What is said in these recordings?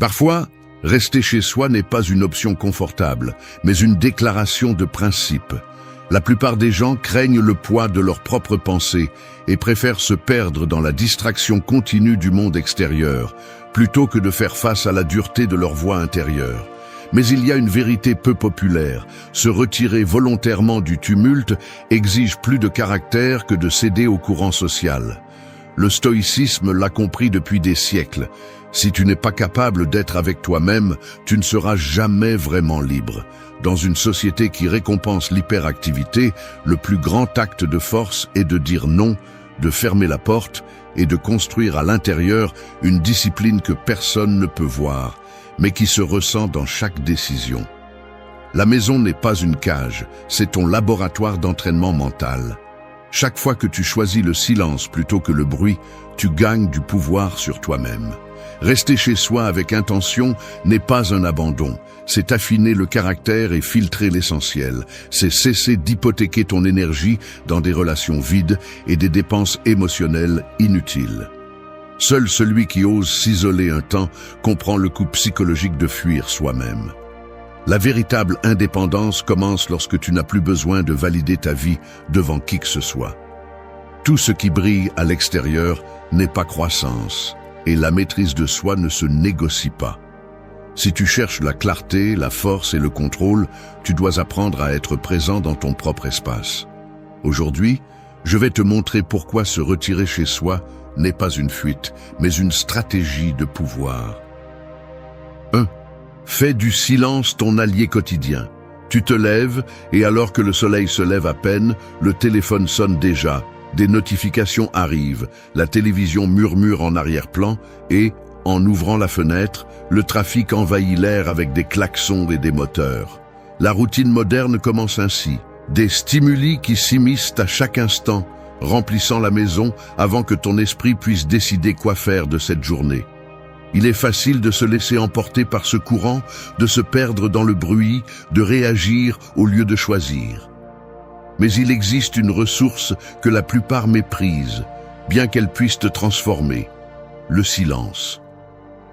Parfois, rester chez soi n'est pas une option confortable, mais une déclaration de principe. La plupart des gens craignent le poids de leurs propres pensées et préfèrent se perdre dans la distraction continue du monde extérieur, plutôt que de faire face à la dureté de leur voix intérieure. Mais il y a une vérité peu populaire. Se retirer volontairement du tumulte exige plus de caractère que de céder au courant social. Le stoïcisme l'a compris depuis des siècles. Si tu n'es pas capable d'être avec toi-même, tu ne seras jamais vraiment libre. Dans une société qui récompense l'hyperactivité, le plus grand acte de force est de dire non, de fermer la porte et de construire à l'intérieur une discipline que personne ne peut voir, mais qui se ressent dans chaque décision. La maison n'est pas une cage, c'est ton laboratoire d'entraînement mental. Chaque fois que tu choisis le silence plutôt que le bruit, tu gagnes du pouvoir sur toi-même. Rester chez soi avec intention n'est pas un abandon, c'est affiner le caractère et filtrer l'essentiel. C'est cesser d'hypothéquer ton énergie dans des relations vides et des dépenses émotionnelles inutiles. Seul celui qui ose s'isoler un temps comprend le coût psychologique de fuir soi-même. La véritable indépendance commence lorsque tu n'as plus besoin de valider ta vie devant qui que ce soit. Tout ce qui brille à l'extérieur n'est pas croissance, et la maîtrise de soi ne se négocie pas. Si tu cherches la clarté, la force et le contrôle, tu dois apprendre à être présent dans ton propre espace. Aujourd'hui, je vais te montrer pourquoi se retirer chez soi n'est pas une fuite, mais une stratégie de pouvoir. 1. Fais du silence ton allié quotidien. Tu te lèves et alors que le soleil se lève à peine, le téléphone sonne déjà, des notifications arrivent, la télévision murmure en arrière-plan et, en ouvrant la fenêtre, le trafic envahit l'air avec des klaxons et des moteurs. La routine moderne commence ainsi, des stimuli qui s'immiscent à chaque instant, remplissant la maison avant que ton esprit puisse décider quoi faire de cette journée. Il est facile de se laisser emporter par ce courant, de se perdre dans le bruit, de réagir au lieu de choisir. Mais il existe une ressource que la plupart méprisent, bien qu'elle puisse te transformer, le silence.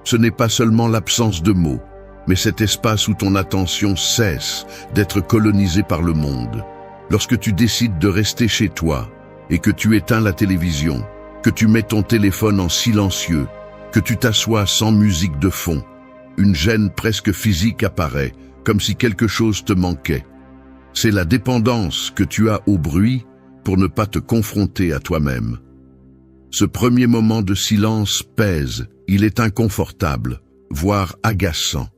Ce n'est pas seulement l'absence de mots, mais cet espace où ton attention cesse d'être colonisée par le monde. Lorsque tu décides de rester chez toi et que tu éteins la télévision, que tu mets ton téléphone en silencieux, que tu t'assois sans musique de fond, une gêne presque physique apparaît, comme si quelque chose te manquait. C'est la dépendance que tu as au bruit pour ne pas te confronter à toi-même. Ce premier moment de silence pèse, il est inconfortable, voire agaçant.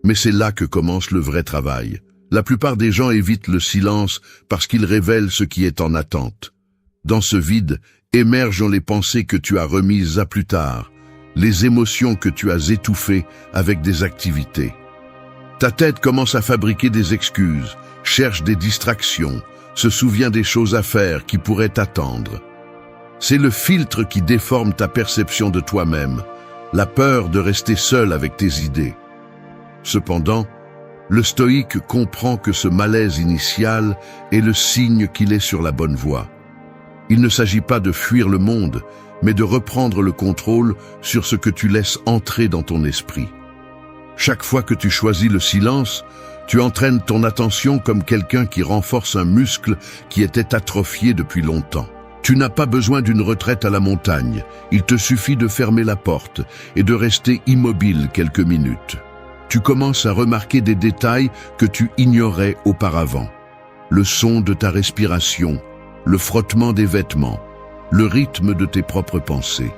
Mais c'est là que commence le vrai travail. La plupart des gens évitent le silence parce qu'il révèle ce qui est en attente. Dans ce vide, émergent les pensées que tu as remises à plus tard, les émotions que tu as étouffées avec des activités. Ta tête commence à fabriquer des excuses, cherche des distractions, se souvient des choses à faire qui pourraient t'attendre. C'est le filtre qui déforme ta perception de toi-même, la peur de rester seul avec tes idées. Cependant, le stoïque comprend que ce malaise initial est le signe qu'il est sur la bonne voie. Il ne s'agit pas de fuir le monde, mais de reprendre le contrôle sur ce que tu laisses entrer dans ton esprit. Chaque fois que tu choisis le silence, tu entraînes ton attention comme quelqu'un qui renforce un muscle qui était atrophié depuis longtemps. Tu n'as pas besoin d'une retraite à la montagne, il te suffit de fermer la porte et de rester immobile quelques minutes. Tu commences à remarquer des détails que tu ignorais auparavant. Le son de ta respiration, le frottement des vêtements, le rythme de tes propres pensées.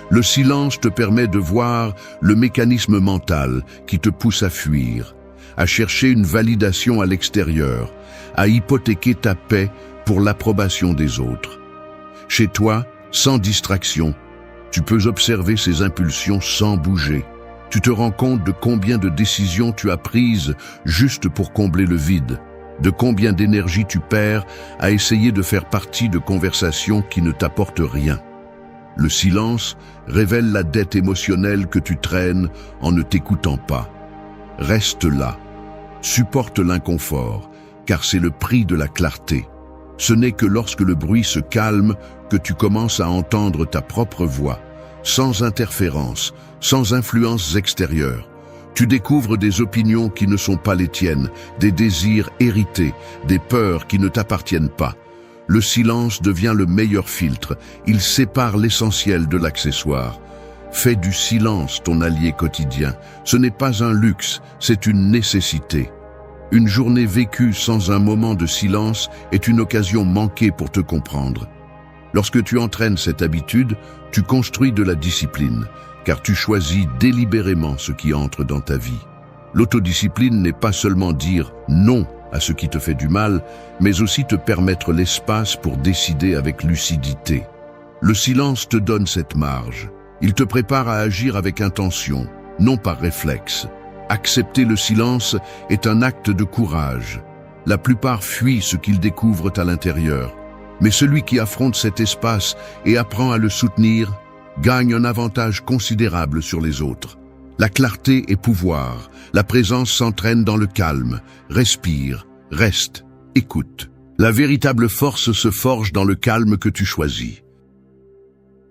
Le silence te permet de voir le mécanisme mental qui te pousse à fuir, à chercher une validation à l'extérieur, à hypothéquer ta paix pour l'approbation des autres. Chez toi, sans distraction, tu peux observer ces impulsions sans bouger. Tu te rends compte de combien de décisions tu as prises juste pour combler le vide, de combien d'énergie tu perds à essayer de faire partie de conversations qui ne t'apportent rien. Le silence révèle la dette émotionnelle que tu traînes en ne t'écoutant pas. Reste là, supporte l'inconfort, car c'est le prix de la clarté. Ce n'est que lorsque le bruit se calme que tu commences à entendre ta propre voix, sans interférence, sans influences extérieures. Tu découvres des opinions qui ne sont pas les tiennes, des désirs hérités, des peurs qui ne t'appartiennent pas. Le silence devient le meilleur filtre, il sépare l'essentiel de l'accessoire. Fais du silence ton allié quotidien. Ce n'est pas un luxe, c'est une nécessité. Une journée vécue sans un moment de silence est une occasion manquée pour te comprendre. Lorsque tu entraînes cette habitude, tu construis de la discipline, car tu choisis délibérément ce qui entre dans ta vie. L'autodiscipline n'est pas seulement dire non à ce qui te fait du mal, mais aussi te permettre l'espace pour décider avec lucidité. Le silence te donne cette marge. Il te prépare à agir avec intention, non par réflexe. Accepter le silence est un acte de courage. La plupart fuient ce qu'ils découvrent à l'intérieur. Mais celui qui affronte cet espace et apprend à le soutenir gagne un avantage considérable sur les autres. La clarté est pouvoir. La présence s'entraîne dans le calme. Respire, reste, écoute. La véritable force se forge dans le calme que tu choisis.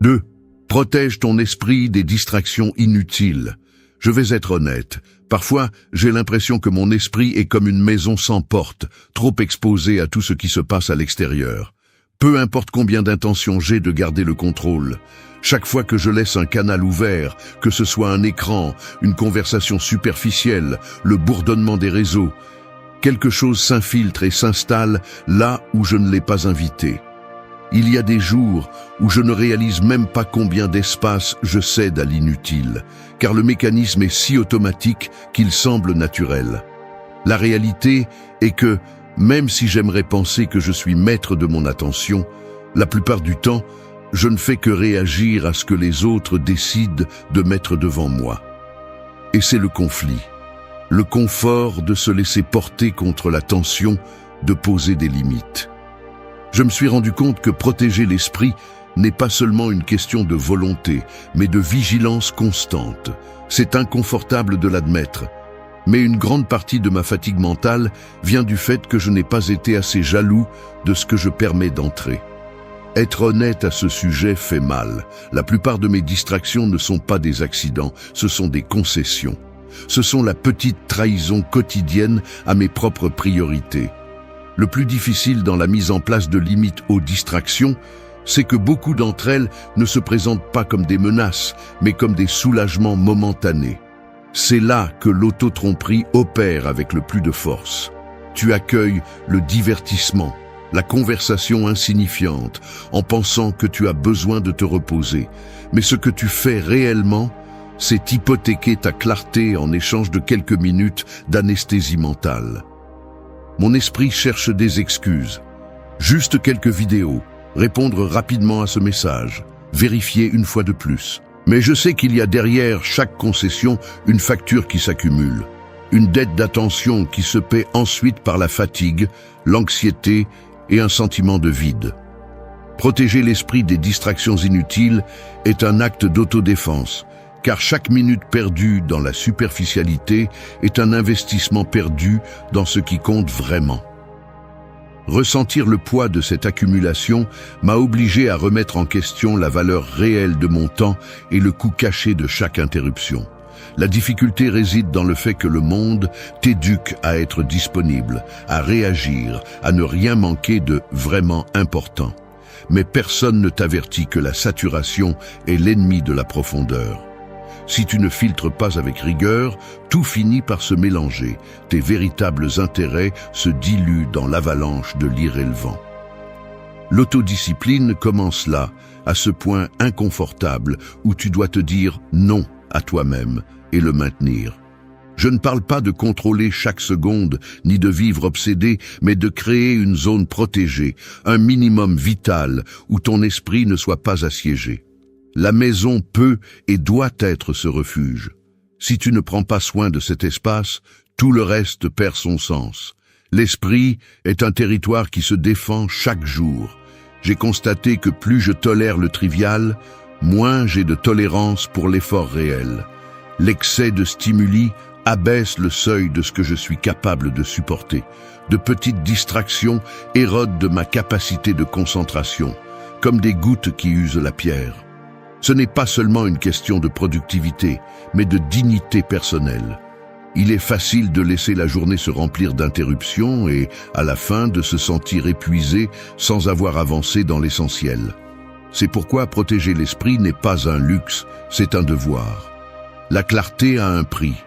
2. Protège ton esprit des distractions inutiles. Je vais être honnête. Parfois, j'ai l'impression que mon esprit est comme une maison sans porte, trop exposée à tout ce qui se passe à l'extérieur. Peu importe combien d'intentions j'ai de garder le contrôle. Chaque fois que je laisse un canal ouvert, que ce soit un écran, une conversation superficielle, le bourdonnement des réseaux, quelque chose s'infiltre et s'installe là où je ne l'ai pas invité. Il y a des jours où je ne réalise même pas combien d'espace je cède à l'inutile, car le mécanisme est si automatique qu'il semble naturel. La réalité est que, même si j'aimerais penser que je suis maître de mon attention, la plupart du temps, je ne fais que réagir à ce que les autres décident de mettre devant moi. Et c'est le conflit, le confort de se laisser porter contre la tension de poser des limites. Je me suis rendu compte que protéger l'esprit n'est pas seulement une question de volonté, mais de vigilance constante. C'est inconfortable de l'admettre, mais une grande partie de ma fatigue mentale vient du fait que je n'ai pas été assez jaloux de ce que je permets d'entrer. Être honnête à ce sujet fait mal. La plupart de mes distractions ne sont pas des accidents, ce sont des concessions. Ce sont la petite trahison quotidienne à mes propres priorités. Le plus difficile dans la mise en place de limites aux distractions, c'est que beaucoup d'entre elles ne se présentent pas comme des menaces, mais comme des soulagements momentanés. C'est là que l'auto-tromperie opère avec le plus de force. Tu accueilles le divertissement, la conversation insignifiante, en pensant que tu as besoin de te reposer. Mais ce que tu fais réellement, c'est hypothéquer ta clarté en échange de quelques minutes d'anesthésie mentale. Mon esprit cherche des excuses. Juste quelques vidéos, répondre rapidement à ce message, vérifier une fois de plus. Mais je sais qu'il y a derrière chaque concession une facture qui s'accumule. Une dette d'attention qui se paie ensuite par la fatigue, l'anxiété et un sentiment de vide. Protéger l'esprit des distractions inutiles est un acte d'autodéfense, car chaque minute perdue dans la superficialité est un investissement perdu dans ce qui compte vraiment. Ressentir le poids de cette accumulation m'a obligé à remettre en question la valeur réelle de mon temps et le coût caché de chaque interruption. La difficulté réside dans le fait que le monde t'éduque à être disponible, à réagir, à ne rien manquer de vraiment important. Mais personne ne t'avertit que la saturation est l'ennemi de la profondeur. Si tu ne filtres pas avec rigueur, tout finit par se mélanger. Tes véritables intérêts se diluent dans l'avalanche de l'irrélevant. L'autodiscipline commence là, à ce point inconfortable où tu dois te dire non à toi-même et le maintenir. Je ne parle pas de contrôler chaque seconde, ni de vivre obsédé, mais de créer une zone protégée, un minimum vital où ton esprit ne soit pas assiégé. La maison peut et doit être ce refuge. Si tu ne prends pas soin de cet espace, tout le reste perd son sens. L'esprit est un territoire qui se défend chaque jour. J'ai constaté que plus je tolère le trivial, moins j'ai de tolérance pour l'effort réel. L'excès de stimuli abaisse le seuil de ce que je suis capable de supporter. De petites distractions érodent de ma capacité de concentration, comme des gouttes qui usent la pierre. Ce n'est pas seulement une question de productivité, mais de dignité personnelle. Il est facile de laisser la journée se remplir d'interruptions et, à la fin, de se sentir épuisé sans avoir avancé dans l'essentiel. C'est pourquoi protéger l'esprit n'est pas un luxe, c'est un devoir. La clarté a un prix.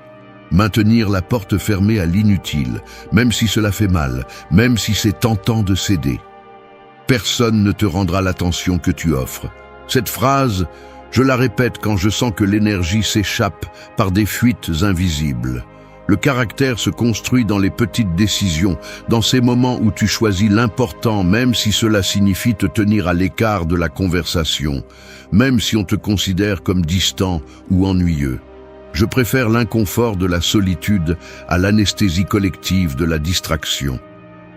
Maintenir la porte fermée à l'inutile, même si cela fait mal, même si c'est tentant de céder. Personne ne te rendra l'attention que tu offres. Cette phrase, je la répète quand je sens que l'énergie s'échappe par des fuites invisibles. Le caractère se construit dans les petites décisions, dans ces moments où tu choisis l'important, même si cela signifie te tenir à l'écart de la conversation, même si on te considère comme distant ou ennuyeux. Je préfère l'inconfort de la solitude à l'anesthésie collective de la distraction.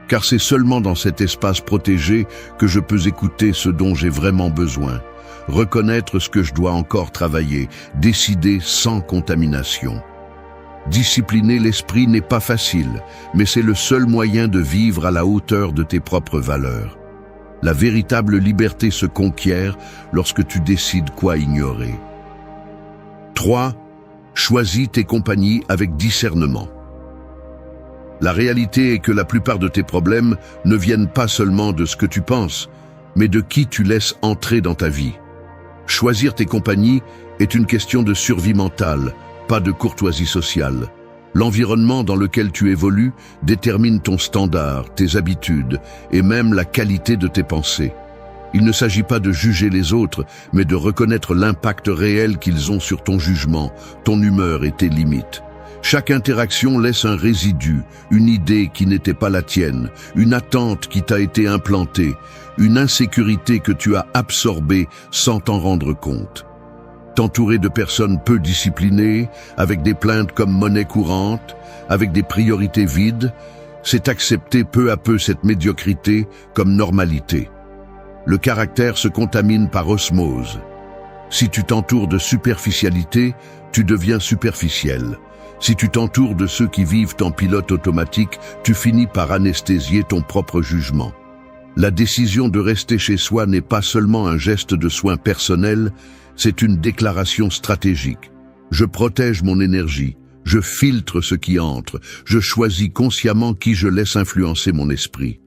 Car c'est seulement dans cet espace protégé que je peux écouter ce dont j'ai vraiment besoin, reconnaître ce que je dois encore travailler, décider sans contamination. Discipliner l'esprit n'est pas facile, mais c'est le seul moyen de vivre à la hauteur de tes propres valeurs. La véritable liberté se conquiert lorsque tu décides quoi ignorer. 3. Choisis tes compagnies avec discernement. La réalité est que la plupart de tes problèmes ne viennent pas seulement de ce que tu penses, mais de qui tu laisses entrer dans ta vie. Choisir tes compagnies est une question de survie mentale, pas de courtoisie sociale. L'environnement dans lequel tu évolues détermine ton standard, tes habitudes et même la qualité de tes pensées. Il ne s'agit pas de juger les autres, mais de reconnaître l'impact réel qu'ils ont sur ton jugement, ton humeur et tes limites. Chaque interaction laisse un résidu, une idée qui n'était pas la tienne, une attente qui t'a été implantée, une insécurité que tu as absorbée sans t'en rendre compte. T'entourer de personnes peu disciplinées, avec des plaintes comme monnaie courante, avec des priorités vides, c'est accepter peu à peu cette médiocrité comme normalité. Le caractère se contamine par osmose. Si tu t'entoures de superficialité, tu deviens superficiel. Si tu t'entoures de ceux qui vivent en pilote automatique, tu finis par anesthésier ton propre jugement. La décision de rester chez soi n'est pas seulement un geste de soin personnel, c'est une déclaration stratégique. Je protège mon énergie, je filtre ce qui entre, je choisis consciemment qui je laisse influencer mon esprit.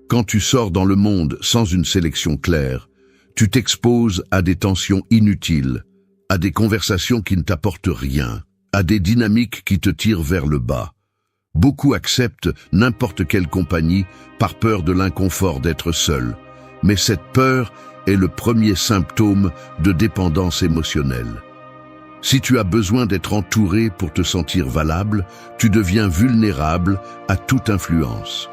Quand tu sors dans le monde sans une sélection claire, tu t'exposes à des tensions inutiles, à des conversations qui ne t'apportent rien, à des dynamiques qui te tirent vers le bas. Beaucoup acceptent n'importe quelle compagnie par peur de l'inconfort d'être seul, mais cette peur est le premier symptôme de dépendance émotionnelle. Si tu as besoin d'être entouré pour te sentir valable, tu deviens vulnérable à toute influence.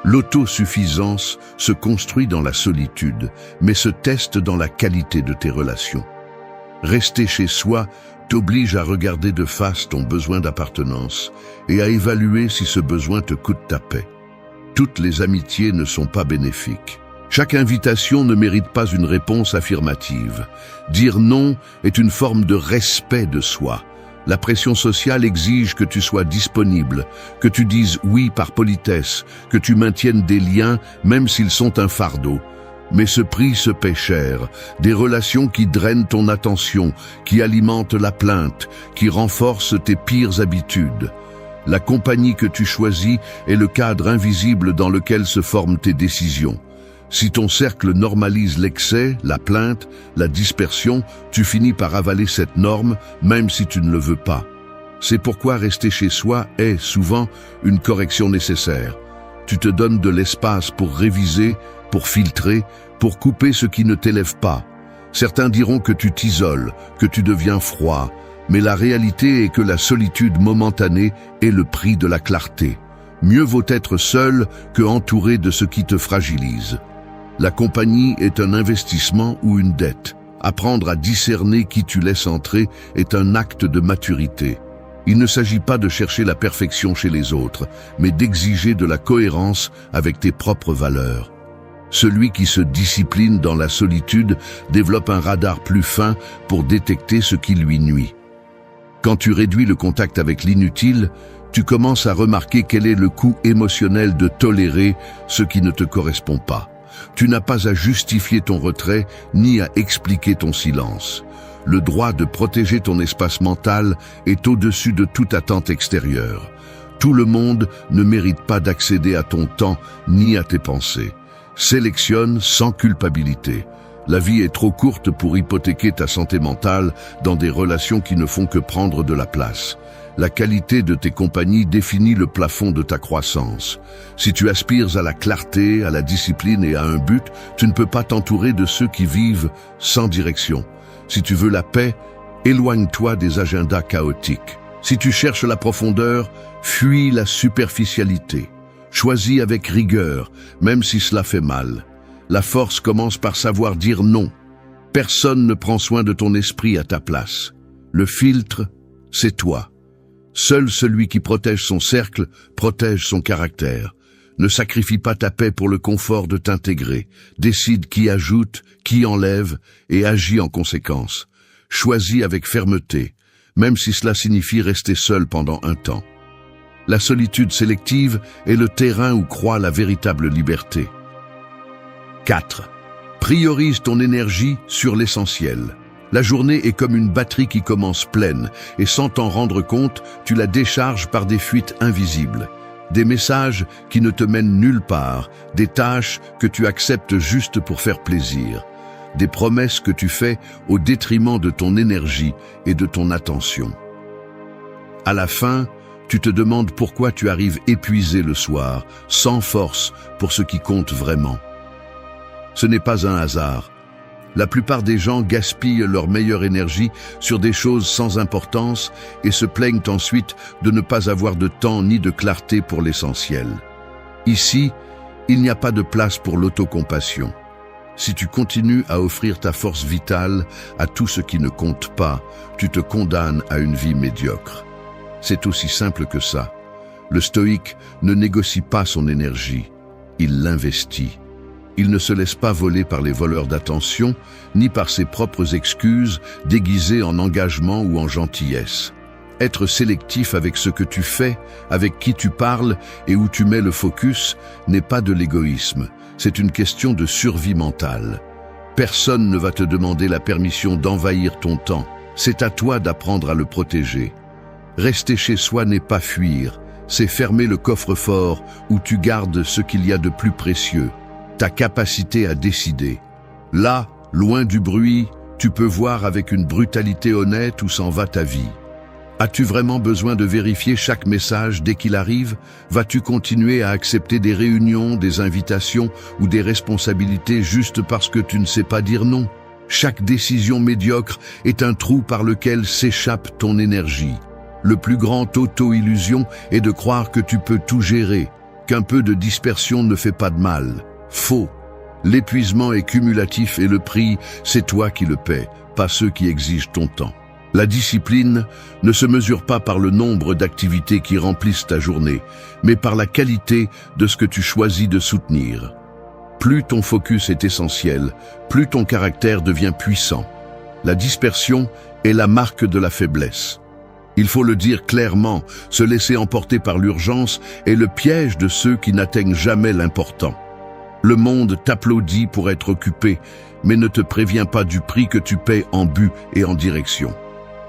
L'autosuffisance se construit dans la solitude, mais se teste dans la qualité de tes relations. Rester chez soi t'oblige à regarder de face ton besoin d'appartenance et à évaluer si ce besoin te coûte ta paix. Toutes les amitiés ne sont pas bénéfiques. Chaque invitation ne mérite pas une réponse affirmative. Dire non est une forme de respect de soi. La pression sociale exige que tu sois disponible, que tu dises oui par politesse, que tu maintiennes des liens même s'ils sont un fardeau. Mais ce prix se paie cher, des relations qui drainent ton attention, qui alimentent la plainte, qui renforcent tes pires habitudes. La compagnie que tu choisis est le cadre invisible dans lequel se forment tes décisions. Si ton cercle normalise l'excès, la plainte, la dispersion, tu finis par avaler cette norme, même si tu ne le veux pas. C'est pourquoi rester chez soi est, souvent, une correction nécessaire. Tu te donnes de l'espace pour réviser, pour filtrer, pour couper ce qui ne t'élève pas. Certains diront que tu t'isoles, que tu deviens froid, mais la réalité est que la solitude momentanée est le prix de la clarté. Mieux vaut être seul que entouré de ce qui te fragilise. La compagnie est un investissement ou une dette. Apprendre à discerner qui tu laisses entrer est un acte de maturité. Il ne s'agit pas de chercher la perfection chez les autres, mais d'exiger de la cohérence avec tes propres valeurs. Celui qui se discipline dans la solitude développe un radar plus fin pour détecter ce qui lui nuit. Quand tu réduis le contact avec l'inutile, tu commences à remarquer quel est le coût émotionnel de tolérer ce qui ne te correspond pas. Tu n'as pas à justifier ton retrait, ni à expliquer ton silence. Le droit de protéger ton espace mental est au-dessus de toute attente extérieure. Tout le monde ne mérite pas d'accéder à ton temps ni à tes pensées. Sélectionne sans culpabilité. La vie est trop courte pour hypothéquer ta santé mentale dans des relations qui ne font que prendre de la place. La qualité de tes compagnies définit le plafond de ta croissance. Si tu aspires à la clarté, à la discipline et à un but, tu ne peux pas t'entourer de ceux qui vivent sans direction. Si tu veux la paix, éloigne-toi des agendas chaotiques. Si tu cherches la profondeur, fuis la superficialité. Choisis avec rigueur, même si cela fait mal. La force commence par savoir dire non. Personne ne prend soin de ton esprit à ta place. Le filtre, c'est toi. Seul celui qui protège son cercle protège son caractère. Ne sacrifie pas ta paix pour le confort de t'intégrer. Décide qui ajoute, qui enlève et agis en conséquence. Choisis avec fermeté, même si cela signifie rester seul pendant un temps. La solitude sélective est le terrain où croît la véritable liberté. 4. Priorise ton énergie sur l'essentiel. La journée est comme une batterie qui commence pleine et sans t'en rendre compte, tu la décharges par des fuites invisibles. Des messages qui ne te mènent nulle part, des tâches que tu acceptes juste pour faire plaisir, des promesses que tu fais au détriment de ton énergie et de ton attention. À la fin, tu te demandes pourquoi tu arrives épuisé le soir, sans force pour ce qui compte vraiment. Ce n'est pas un hasard. La plupart des gens gaspillent leur meilleure énergie sur des choses sans importance et se plaignent ensuite de ne pas avoir de temps ni de clarté pour l'essentiel. Ici, il n'y a pas de place pour l'autocompassion. Si tu continues à offrir ta force vitale à tout ce qui ne compte pas, tu te condamnes à une vie médiocre. C'est aussi simple que ça. Le stoïque ne négocie pas son énergie, il l'investit. Il ne se laisse pas voler par les voleurs d'attention, ni par ses propres excuses déguisées en engagement ou en gentillesse. Être sélectif avec ce que tu fais, avec qui tu parles et où tu mets le focus n'est pas de l'égoïsme, c'est une question de survie mentale. Personne ne va te demander la permission d'envahir ton temps, c'est à toi d'apprendre à le protéger. Rester chez soi n'est pas fuir, c'est fermer le coffre-fort où tu gardes ce qu'il y a de plus précieux. Ta capacité à décider. Là, loin du bruit, tu peux voir avec une brutalité honnête où s'en va ta vie. As-tu vraiment besoin de vérifier chaque message dès qu'il arrive? Vas-tu continuer à accepter des réunions, des invitations ou des responsabilités juste parce que tu ne sais pas dire non? Chaque décision médiocre est un trou par lequel s'échappe ton énergie. Le plus grand auto-illusion est de croire que tu peux tout gérer, qu'un peu de dispersion ne fait pas de mal. Faux. L'épuisement est cumulatif et le prix, c'est toi qui le paies, pas ceux qui exigent ton temps. La discipline ne se mesure pas par le nombre d'activités qui remplissent ta journée, mais par la qualité de ce que tu choisis de soutenir. Plus ton focus est essentiel, plus ton caractère devient puissant. La dispersion est la marque de la faiblesse. Il faut le dire clairement, se laisser emporter par l'urgence est le piège de ceux qui n'atteignent jamais l'important. Le monde t'applaudit pour être occupé, mais ne te prévient pas du prix que tu paies en but et en direction.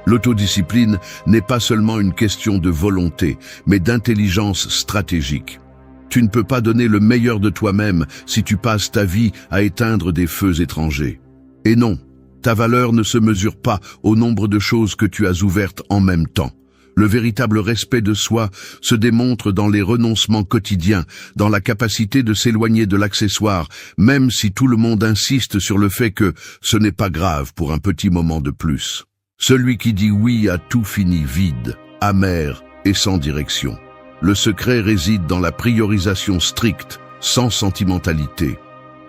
L'autodiscipline n'est pas seulement une question de volonté, mais d'intelligence stratégique. Tu ne peux pas donner le meilleur de toi-même si tu passes ta vie à éteindre des feux étrangers. Et non, ta valeur ne se mesure pas au nombre de choses que tu as ouvertes en même temps. Le véritable respect de soi se démontre dans les renoncements quotidiens, dans la capacité de s'éloigner de l'accessoire, même si tout le monde insiste sur le fait que ce n'est pas grave pour un petit moment de plus. Celui qui dit oui à tout finit vide, amer et sans direction. Le secret réside dans la priorisation stricte, sans sentimentalité.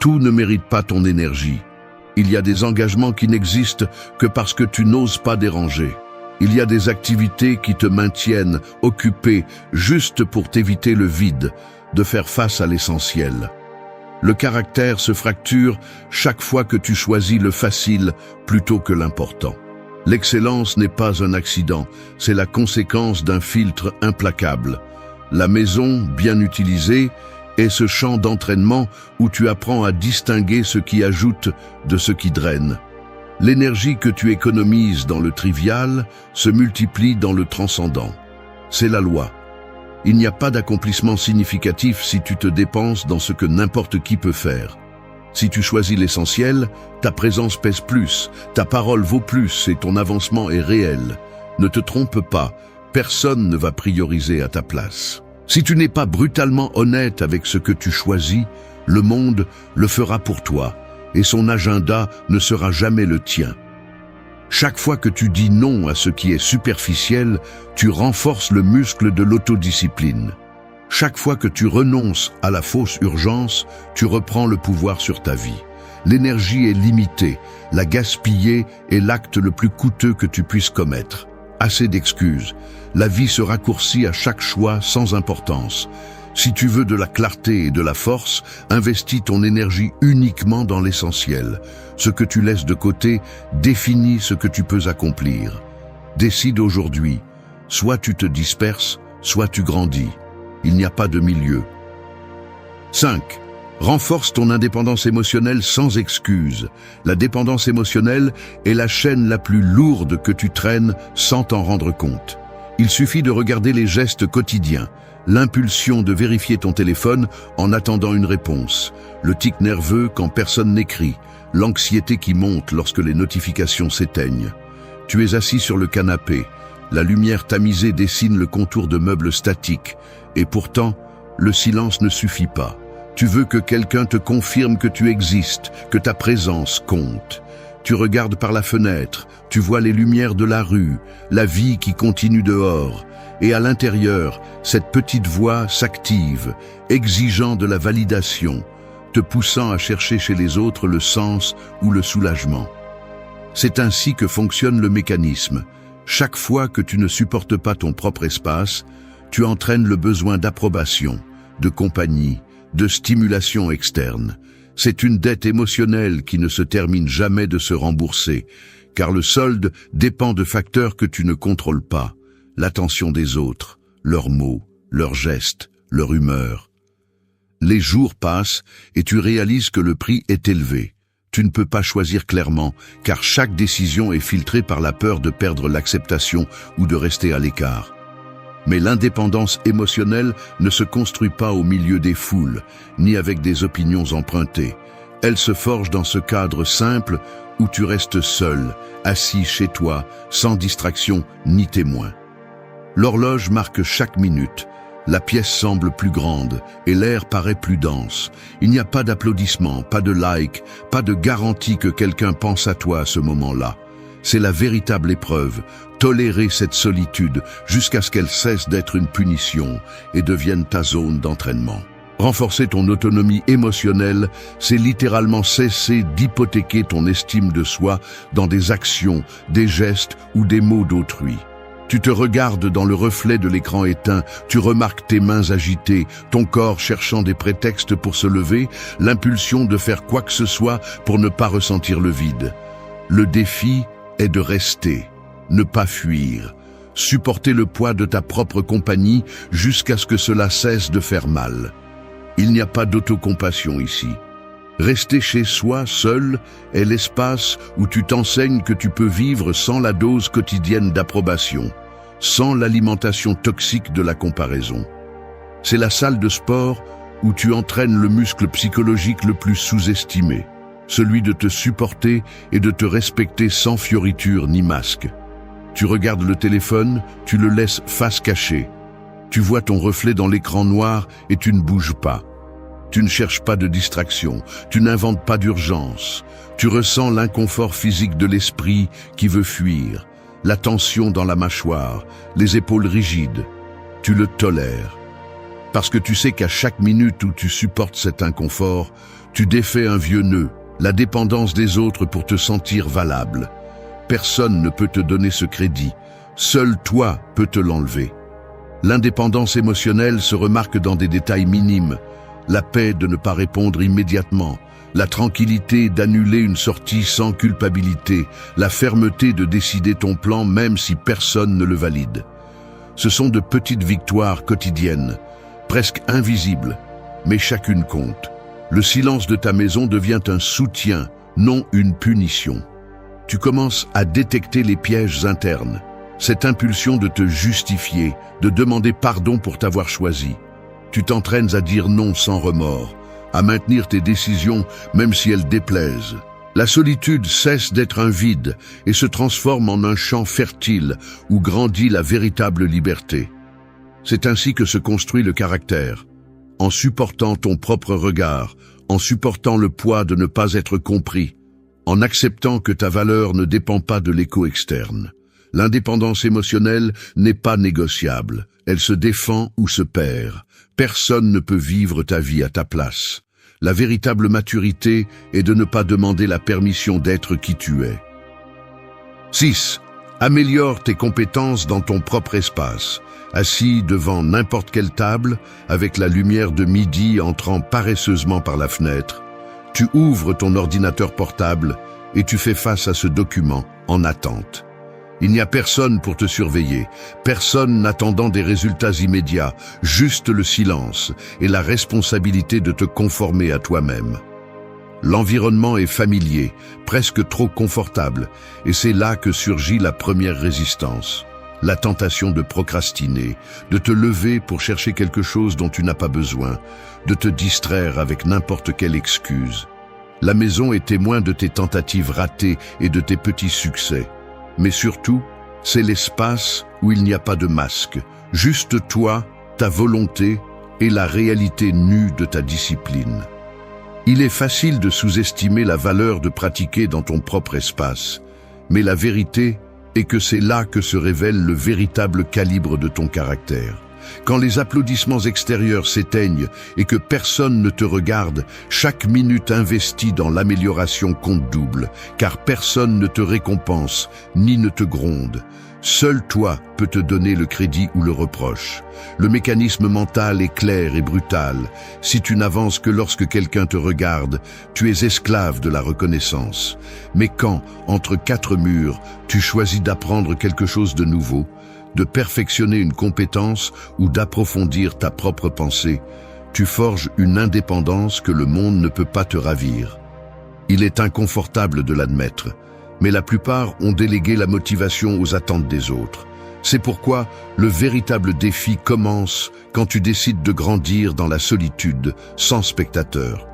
Tout ne mérite pas ton énergie. Il y a des engagements qui n'existent que parce que tu n'oses pas déranger. Il y a des activités qui te maintiennent occupé juste pour t'éviter le vide, de faire face à l'essentiel. Le caractère se fracture chaque fois que tu choisis le facile plutôt que l'important. L'excellence n'est pas un accident, c'est la conséquence d'un filtre implacable. La maison, bien utilisée, est ce champ d'entraînement où tu apprends à distinguer ce qui ajoute de ce qui draine. L'énergie que tu économises dans le trivial se multiplie dans le transcendant. C'est la loi. Il n'y a pas d'accomplissement significatif si tu te dépenses dans ce que n'importe qui peut faire. Si tu choisis l'essentiel, ta présence pèse plus, ta parole vaut plus et ton avancement est réel. Ne te trompe pas, personne ne va prioriser à ta place. Si tu n'es pas brutalement honnête avec ce que tu choisis, le monde le fera pour toi et son agenda ne sera jamais le tien. Chaque fois que tu dis non à ce qui est superficiel, tu renforces le muscle de l'autodiscipline. Chaque fois que tu renonces à la fausse urgence, tu reprends le pouvoir sur ta vie. L'énergie est limitée, la gaspiller est l'acte le plus coûteux que tu puisses commettre. Assez d'excuses, la vie se raccourcit à chaque choix sans importance. Si tu veux de la clarté et de la force, investis ton énergie uniquement dans l'essentiel. Ce que tu laisses de côté définit ce que tu peux accomplir. Décide aujourd'hui, soit tu te disperses, soit tu grandis. Il n'y a pas de milieu. 5. Renforce ton indépendance émotionnelle sans excuse. La dépendance émotionnelle est la chaîne la plus lourde que tu traînes sans t'en rendre compte. Il suffit de regarder les gestes quotidiens, l'impulsion de vérifier ton téléphone en attendant une réponse, le tic nerveux quand personne n'écrit, l'anxiété qui monte lorsque les notifications s'éteignent. Tu es assis sur le canapé, la lumière tamisée dessine le contour de meubles statiques, et pourtant, le silence ne suffit pas. Tu veux que quelqu'un te confirme que tu existes, que ta présence compte. Tu regardes par la fenêtre, tu vois les lumières de la rue, la vie qui continue dehors, et à l'intérieur, cette petite voix s'active, exigeant de la validation, te poussant à chercher chez les autres le sens ou le soulagement. C'est ainsi que fonctionne le mécanisme. Chaque fois que tu ne supportes pas ton propre espace, tu entraînes le besoin d'approbation, de compagnie, de stimulation externe. C'est une dette émotionnelle qui ne se termine jamais de se rembourser, car le solde dépend de facteurs que tu ne contrôles pas. L'attention des autres, leurs mots, leurs gestes, leur humeur. Les jours passent et tu réalises que le prix est élevé. Tu ne peux pas choisir clairement, car chaque décision est filtrée par la peur de perdre l'acceptation ou de rester à l'écart. Mais l'indépendance émotionnelle ne se construit pas au milieu des foules, ni avec des opinions empruntées. Elle se forge dans ce cadre simple où tu restes seul, assis chez toi, sans distraction ni témoin. L'horloge marque chaque minute, la pièce semble plus grande et l'air paraît plus dense. Il n'y a pas d'applaudissements, pas de like, pas de garantie que quelqu'un pense à toi à ce moment-là. C'est la véritable épreuve, tolérer cette solitude jusqu'à ce qu'elle cesse d'être une punition et devienne ta zone d'entraînement. Renforcer ton autonomie émotionnelle, c'est littéralement cesser d'hypothéquer ton estime de soi dans des actions, des gestes ou des mots d'autrui. Tu te regardes dans le reflet de l'écran éteint, tu remarques tes mains agitées, ton corps cherchant des prétextes pour se lever, l'impulsion de faire quoi que ce soit pour ne pas ressentir le vide. Le défi est de rester, ne pas fuir, supporter le poids de ta propre compagnie jusqu'à ce que cela cesse de faire mal. Il n'y a pas d'autocompassion ici. Rester chez soi, seul, est l'espace où tu t'enseignes que tu peux vivre sans la dose quotidienne d'approbation, sans l'alimentation toxique de la comparaison. C'est la salle de sport où tu entraînes le muscle psychologique le plus sous-estimé, celui de te supporter et de te respecter sans fioriture ni masque. Tu regardes le téléphone, tu le laisses face cachée. Tu vois ton reflet dans l'écran noir et tu ne bouges pas. Tu ne cherches pas de distraction, tu n'inventes pas d'urgence. Tu ressens l'inconfort physique de l'esprit qui veut fuir, la tension dans la mâchoire, les épaules rigides. Tu le tolères. Parce que tu sais qu'à chaque minute où tu supportes cet inconfort, tu défais un vieux nœud, la dépendance des autres pour te sentir valable. Personne ne peut te donner ce crédit, seul toi peux te l'enlever. L'indépendance émotionnelle se remarque dans des détails minimes, la paix de ne pas répondre immédiatement, la tranquillité d'annuler une sortie sans culpabilité, la fermeté de décider ton plan même si personne ne le valide. Ce sont de petites victoires quotidiennes, presque invisibles, mais chacune compte. Le silence de ta maison devient un soutien, non une punition. Tu commences à détecter les pièges internes, cette impulsion de te justifier, de demander pardon pour t'avoir choisi. Tu t'entraînes à dire non sans remords, à maintenir tes décisions même si elles déplaisent. La solitude cesse d'être un vide et se transforme en un champ fertile où grandit la véritable liberté. C'est ainsi que se construit le caractère, en supportant ton propre regard, en supportant le poids de ne pas être compris, en acceptant que ta valeur ne dépend pas de l'écho externe. L'indépendance émotionnelle n'est pas négociable, elle se défend ou se perd. Personne ne peut vivre ta vie à ta place. La véritable maturité est de ne pas demander la permission d'être qui tu es. 6. Améliore tes compétences dans ton propre espace. Assis devant n'importe quelle table, avec la lumière de midi entrant paresseusement par la fenêtre, tu ouvres ton ordinateur portable et tu fais face à ce document en attente. Il n'y a personne pour te surveiller, personne n'attendant des résultats immédiats, juste le silence et la responsabilité de te conformer à toi-même. L'environnement est familier, presque trop confortable, et c'est là que surgit la première résistance. La tentation de procrastiner, de te lever pour chercher quelque chose dont tu n'as pas besoin, de te distraire avec n'importe quelle excuse. La maison est témoin de tes tentatives ratées et de tes petits succès. Mais surtout, c'est l'espace où il n'y a pas de masque, juste toi, ta volonté et la réalité nue de ta discipline. Il est facile de sous-estimer la valeur de pratiquer dans ton propre espace, mais la vérité est que c'est là que se révèle le véritable calibre de ton caractère. Quand les applaudissements extérieurs s'éteignent et que personne ne te regarde, chaque minute investie dans l'amélioration compte double, car personne ne te récompense ni ne te gronde. Seul toi peux te donner le crédit ou le reproche. Le mécanisme mental est clair et brutal. Si tu n'avances que lorsque quelqu'un te regarde, tu es esclave de la reconnaissance. Mais quand, entre quatre murs, tu choisis d'apprendre quelque chose de nouveau, de perfectionner une compétence ou d'approfondir ta propre pensée, tu forges une indépendance que le monde ne peut pas te ravir. Il est inconfortable de l'admettre, mais la plupart ont délégué la motivation aux attentes des autres. C'est pourquoi le véritable défi commence quand tu décides de grandir dans la solitude, sans spectateur.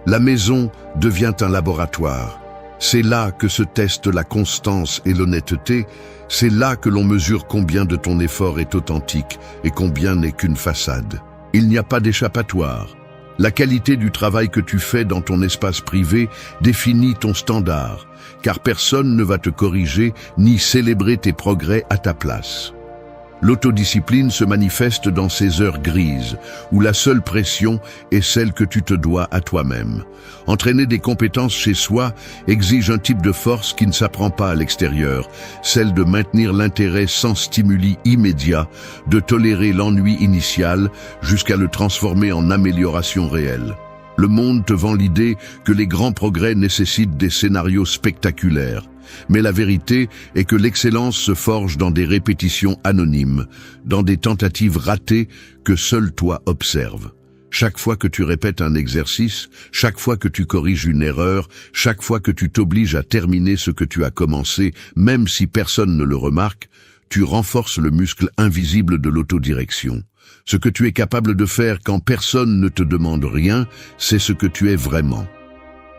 La maison devient un laboratoire. C'est là que se testent la constance et l'honnêteté, c'est là que l'on mesure combien de ton effort est authentique et combien n'est qu'une façade. Il n'y a pas d'échappatoire. La qualité du travail que tu fais dans ton espace privé définit ton standard, car personne ne va te corriger ni célébrer tes progrès à ta place. L'autodiscipline se manifeste dans ces heures grises, où la seule pression est celle que tu te dois à toi-même. Entraîner des compétences chez soi exige un type de force qui ne s'apprend pas à l'extérieur, celle de maintenir l'intérêt sans stimuli immédiat, de tolérer l'ennui initial jusqu'à le transformer en amélioration réelle. Le monde te vend l'idée que les grands progrès nécessitent des scénarios spectaculaires. Mais la vérité est que l'excellence se forge dans des répétitions anonymes, dans des tentatives ratées que seul toi observes. Chaque fois que tu répètes un exercice, chaque fois que tu corriges une erreur, chaque fois que tu t'obliges à terminer ce que tu as commencé, même si personne ne le remarque, tu renforces le muscle invisible de l'autodirection. Ce que tu es capable de faire quand personne ne te demande rien, c'est ce que tu es vraiment.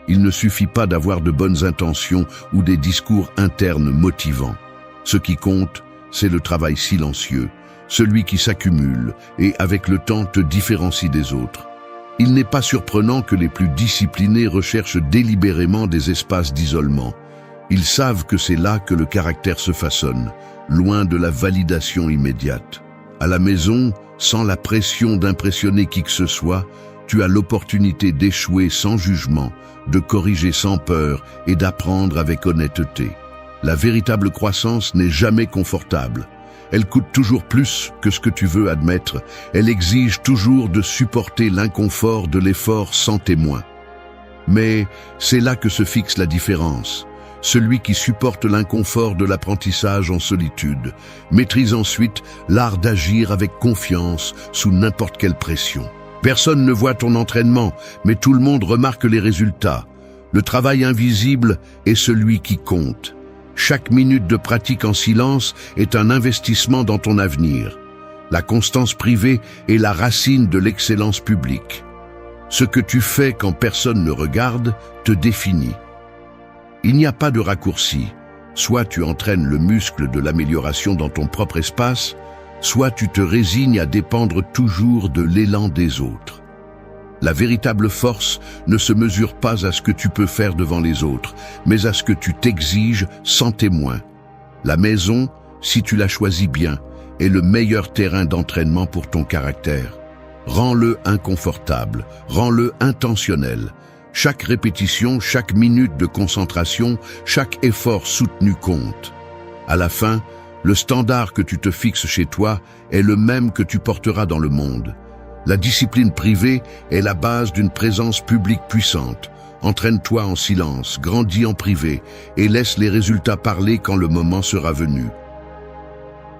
Il ne suffit pas d'avoir de bonnes intentions ou des discours internes motivants. Ce qui compte, c'est le travail silencieux, celui qui s'accumule et, avec le temps, te différencie des autres. Il n'est pas surprenant que les plus disciplinés recherchent délibérément des espaces d'isolement. Ils savent que c'est là que le caractère se façonne, loin de la validation immédiate. À la maison, sans la pression d'impressionner qui que ce soit, tu as l'opportunité d'échouer sans jugement, de corriger sans peur et d'apprendre avec honnêteté. La véritable croissance n'est jamais confortable. Elle coûte toujours plus que ce que tu veux admettre. Elle exige toujours de supporter l'inconfort de l'effort sans témoin. Mais c'est là que se fixe la différence. Celui qui supporte l'inconfort de l'apprentissage en solitude maîtrise ensuite l'art d'agir avec confiance sous n'importe quelle pression. Personne ne voit ton entraînement, mais tout le monde remarque les résultats. Le travail invisible est celui qui compte. Chaque minute de pratique en silence est un investissement dans ton avenir. La constance privée est la racine de l'excellence publique. Ce que tu fais quand personne ne regarde te définit. Il n'y a pas de raccourci. Soit tu entraînes le muscle de l'amélioration dans ton propre espace, soit tu te résignes à dépendre toujours de l'élan des autres. La véritable force ne se mesure pas à ce que tu peux faire devant les autres, mais à ce que tu t'exiges sans témoin. La maison, si tu la choisis bien, est le meilleur terrain d'entraînement pour ton caractère. Rends-le inconfortable, rends-le intentionnel. Chaque répétition, chaque minute de concentration, chaque effort soutenu compte. À la fin, le standard que tu te fixes chez toi est le même que tu porteras dans le monde. La discipline privée est la base d'une présence publique puissante. Entraîne-toi en silence, grandis en privé et laisse les résultats parler quand le moment sera venu.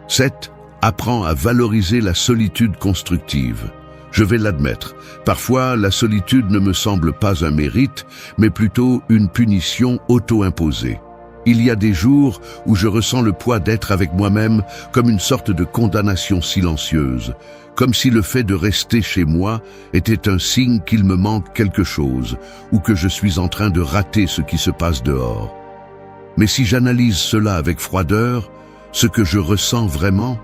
7. Apprends à valoriser la solitude constructive. Je vais l'admettre, parfois la solitude ne me semble pas un mérite, mais plutôt une punition auto-imposée. Il y a des jours où je ressens le poids d'être avec moi-même comme une sorte de condamnation silencieuse, comme si le fait de rester chez moi était un signe qu'il me manque quelque chose, ou que je suis en train de rater ce qui se passe dehors. Mais si j'analyse cela avec froideur, ce que je ressens vraiment,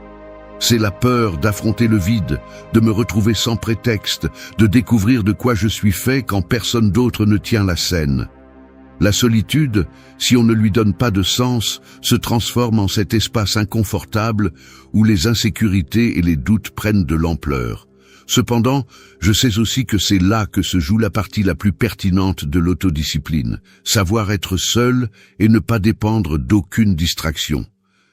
c'est la peur d'affronter le vide, de me retrouver sans prétexte, de découvrir de quoi je suis fait quand personne d'autre ne tient la scène. La solitude, si on ne lui donne pas de sens, se transforme en cet espace inconfortable où les insécurités et les doutes prennent de l'ampleur. Cependant, je sais aussi que c'est là que se joue la partie la plus pertinente de l'autodiscipline, savoir être seul et ne pas dépendre d'aucune distraction.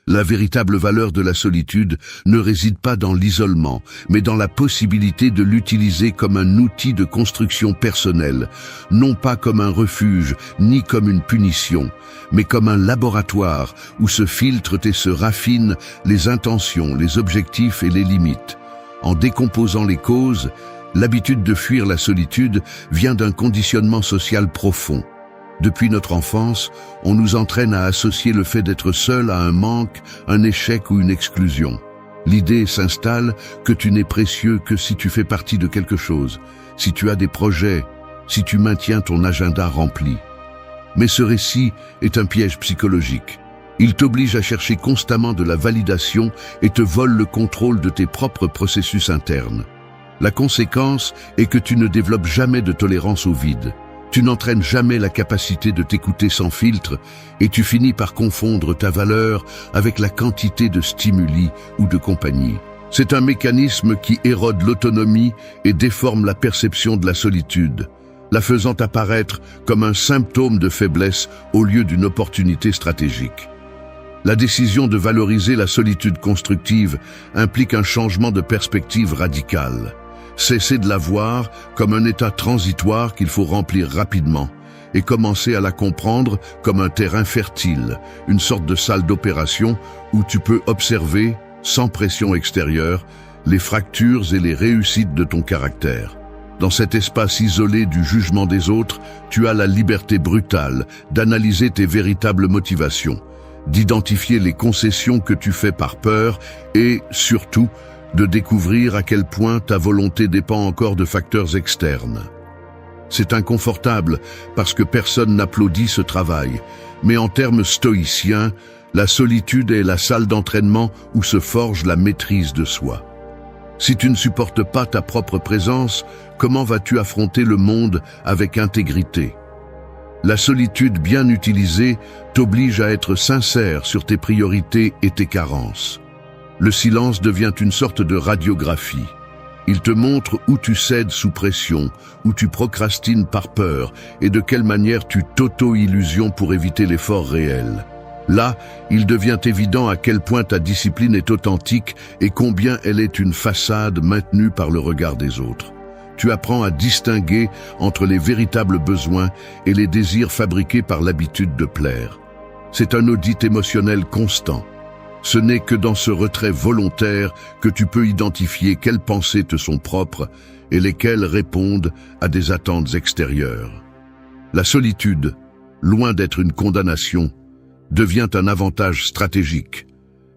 La véritable valeur de la solitude ne réside pas dans l'isolement, mais dans la possibilité de l'utiliser comme un outil de construction personnelle, non pas comme un refuge, ni comme une punition, mais comme un laboratoire où se filtrent et se raffinent les intentions, les objectifs et les limites. En décomposant les causes, l'habitude de fuir la solitude vient d'un conditionnement social profond. Depuis notre enfance, on nous entraîne à associer le fait d'être seul à un manque, un échec ou une exclusion. L'idée s'installe que tu n'es précieux que si tu fais partie de quelque chose, si tu as des projets, si tu maintiens ton agenda rempli. Mais ce récit est un piège psychologique. Il t'oblige à chercher constamment de la validation et te vole le contrôle de tes propres processus internes. La conséquence est que tu ne développes jamais de tolérance au vide. Tu n'entraînes jamais la capacité de t'écouter sans filtre et tu finis par confondre ta valeur avec la quantité de stimuli ou de compagnie. C'est un mécanisme qui érode l'autonomie et déforme la perception de la solitude, la faisant apparaître comme un symptôme de faiblesse au lieu d'une opportunité stratégique. La décision de valoriser la solitude constructive implique un changement de perspective radical. Cesser de la voir comme un état transitoire qu'il faut remplir rapidement et commencer à la comprendre comme un terrain fertile, une sorte de salle d'opération où tu peux observer, sans pression extérieure, les fractures et les réussites de ton caractère. Dans cet espace isolé du jugement des autres, tu as la liberté brutale d'analyser tes véritables motivations, d'identifier les concessions que tu fais par peur et, surtout, de découvrir à quel point ta volonté dépend encore de facteurs externes. C'est inconfortable parce que personne n'applaudit ce travail, mais en termes stoïciens, la solitude est la salle d'entraînement où se forge la maîtrise de soi. Si tu ne supportes pas ta propre présence, comment vas-tu affronter le monde avec intégrité? La solitude bien utilisée t'oblige à être sincère sur tes priorités et tes carences. Le silence devient une sorte de radiographie. Il te montre où tu cèdes sous pression, où tu procrastines par peur et de quelle manière tu t'auto-illusions pour éviter l'effort réel. Là, il devient évident à quel point ta discipline est authentique et combien elle est une façade maintenue par le regard des autres. Tu apprends à distinguer entre les véritables besoins et les désirs fabriqués par l'habitude de plaire. C'est un audit émotionnel constant. Ce n'est que dans ce retrait volontaire que tu peux identifier quelles pensées te sont propres et lesquelles répondent à des attentes extérieures. La solitude, loin d'être une condamnation, devient un avantage stratégique.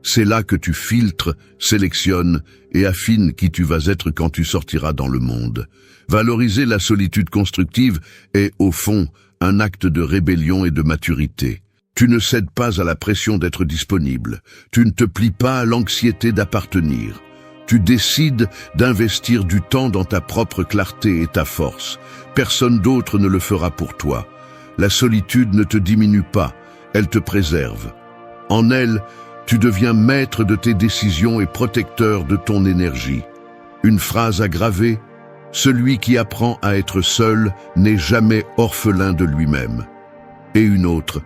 C'est là que tu filtres, sélectionnes et affines qui tu vas être quand tu sortiras dans le monde. Valoriser la solitude constructive est, au fond, un acte de rébellion et de maturité. Tu ne cèdes pas à la pression d'être disponible. Tu ne te plies pas à l'anxiété d'appartenir. Tu décides d'investir du temps dans ta propre clarté et ta force. Personne d'autre ne le fera pour toi. La solitude ne te diminue pas, elle te préserve. En elle, tu deviens maître de tes décisions et protecteur de ton énergie. Une phrase à graver: celui qui apprend à être seul n'est jamais orphelin de lui-même. Et une autre: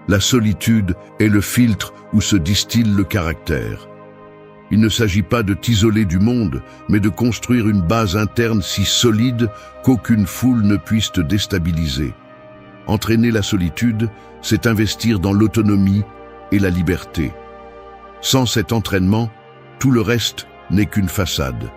la solitude est le filtre où se distille le caractère. Il ne s'agit pas de t'isoler du monde, mais de construire une base interne si solide qu'aucune foule ne puisse te déstabiliser. Entraîner la solitude, c'est investir dans l'autonomie et la liberté. Sans cet entraînement, tout le reste n'est qu'une façade.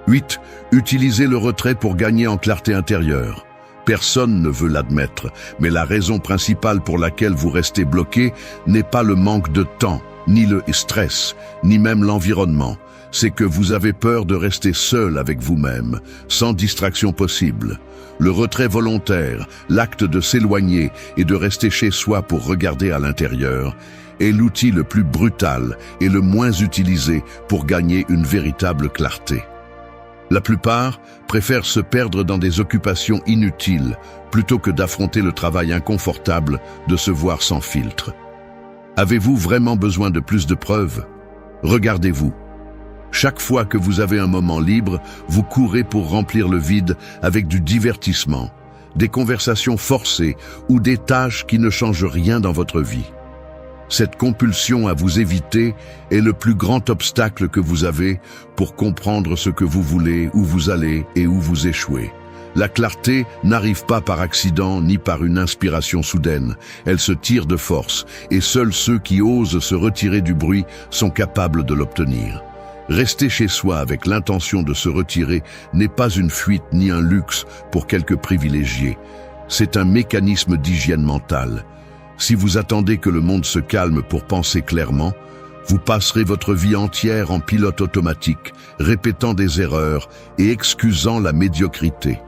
8. Utiliser le retrait pour gagner en clarté intérieure. Personne ne veut l'admettre, mais la raison principale pour laquelle vous restez bloqué n'est pas le manque de temps, ni le stress, ni même l'environnement. C'est que vous avez peur de rester seul avec vous-même, sans distraction possible. Le retrait volontaire, l'acte de s'éloigner et de rester chez soi pour regarder à l'intérieur, est l'outil le plus brutal et le moins utilisé pour gagner une véritable clarté. La plupart préfèrent se perdre dans des occupations inutiles plutôt que d'affronter le travail inconfortable de se voir sans filtre. Avez-vous vraiment besoin de plus de preuves? Regardez-vous. Chaque fois que vous avez un moment libre, vous courez pour remplir le vide avec du divertissement, des conversations forcées ou des tâches qui ne changent rien dans votre vie. Cette compulsion à vous éviter est le plus grand obstacle que vous avez pour comprendre ce que vous voulez, où vous allez et où vous échouez. La clarté n'arrive pas par accident ni par une inspiration soudaine. Elle se tire de force et seuls ceux qui osent se retirer du bruit sont capables de l'obtenir. Rester chez soi avec l'intention de se retirer n'est pas une fuite ni un luxe pour quelques privilégiés. C'est un mécanisme d'hygiène mentale. Si vous attendez que le monde se calme pour penser clairement, vous passerez votre vie entière en pilote automatique, répétant des erreurs et excusant la médiocrité.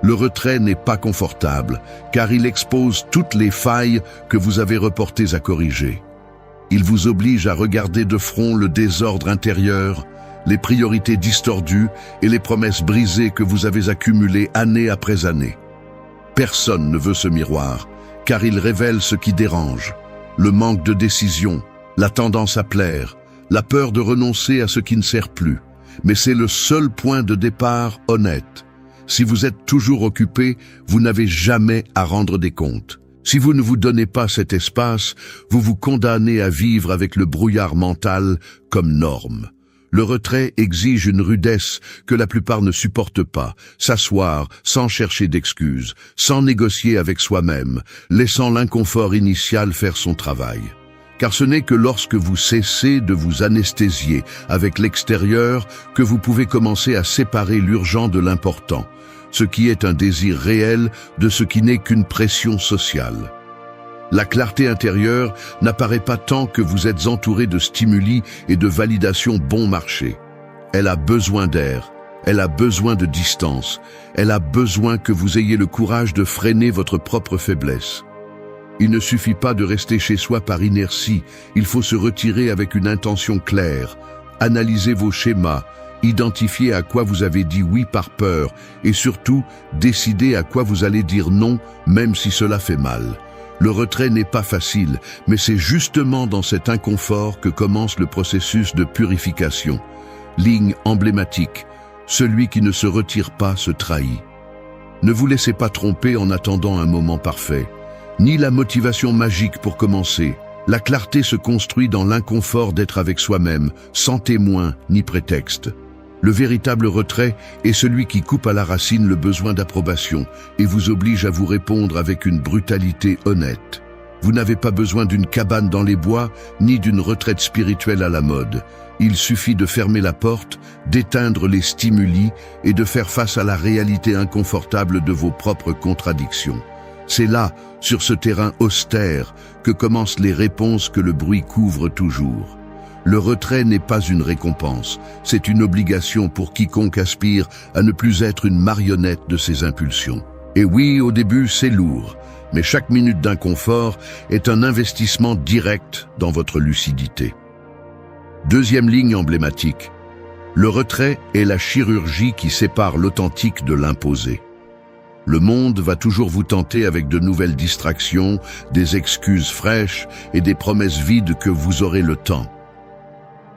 Le retrait n'est pas confortable, car il expose toutes les failles que vous avez reportées à corriger. Il vous oblige à regarder de front le désordre intérieur, les priorités distordues et les promesses brisées que vous avez accumulées année après année. Personne ne veut ce miroir, car il révèle ce qui dérange, le manque de décision, la tendance à plaire, la peur de renoncer à ce qui ne sert plus. Mais c'est le seul point de départ honnête. Si vous êtes toujours occupé, vous n'avez jamais à rendre des comptes. Si vous ne vous donnez pas cet espace, vous vous condamnez à vivre avec le brouillard mental comme norme. Le retrait exige une rudesse que la plupart ne supportent pas, s'asseoir sans chercher d'excuses, sans négocier avec soi-même, laissant l'inconfort initial faire son travail. Car ce n'est que lorsque vous cessez de vous anesthésier avec l'extérieur que vous pouvez commencer à séparer l'urgent de l'important, ce qui est un désir réel de ce qui n'est qu'une pression sociale. La clarté intérieure n'apparaît pas tant que vous êtes entouré de stimuli et de validation bon marché. Elle a besoin d'air, elle a besoin de distance, elle a besoin que vous ayez le courage de freiner votre propre faiblesse. Il ne suffit pas de rester chez soi par inertie, il faut se retirer avec une intention claire, analyser vos schémas, identifier à quoi vous avez dit oui par peur et surtout décider à quoi vous allez dire non même si cela fait mal. Le retrait n'est pas facile, mais c'est justement dans cet inconfort que commence le processus de purification. Ligne emblématique, celui qui ne se retire pas se trahit. Ne vous laissez pas tromper en attendant un moment parfait, ni la motivation magique pour commencer. La clarté se construit dans l'inconfort d'être avec soi-même, sans témoin ni prétexte. Le véritable retrait est celui qui coupe à la racine le besoin d'approbation et vous oblige à vous répondre avec une brutalité honnête. Vous n'avez pas besoin d'une cabane dans les bois, ni d'une retraite spirituelle à la mode. Il suffit de fermer la porte, d'éteindre les stimuli et de faire face à la réalité inconfortable de vos propres contradictions. C'est là, sur ce terrain austère, que commencent les réponses que le bruit couvre toujours. Le retrait n'est pas une récompense, c'est une obligation pour quiconque aspire à ne plus être une marionnette de ses impulsions. Et oui, au début, c'est lourd, mais chaque minute d'inconfort est un investissement direct dans votre lucidité. Deuxième ligne emblématique. Le retrait est la chirurgie qui sépare l'authentique de l'imposé. Le monde va toujours vous tenter avec de nouvelles distractions, des excuses fraîches et des promesses vides que vous aurez le temps.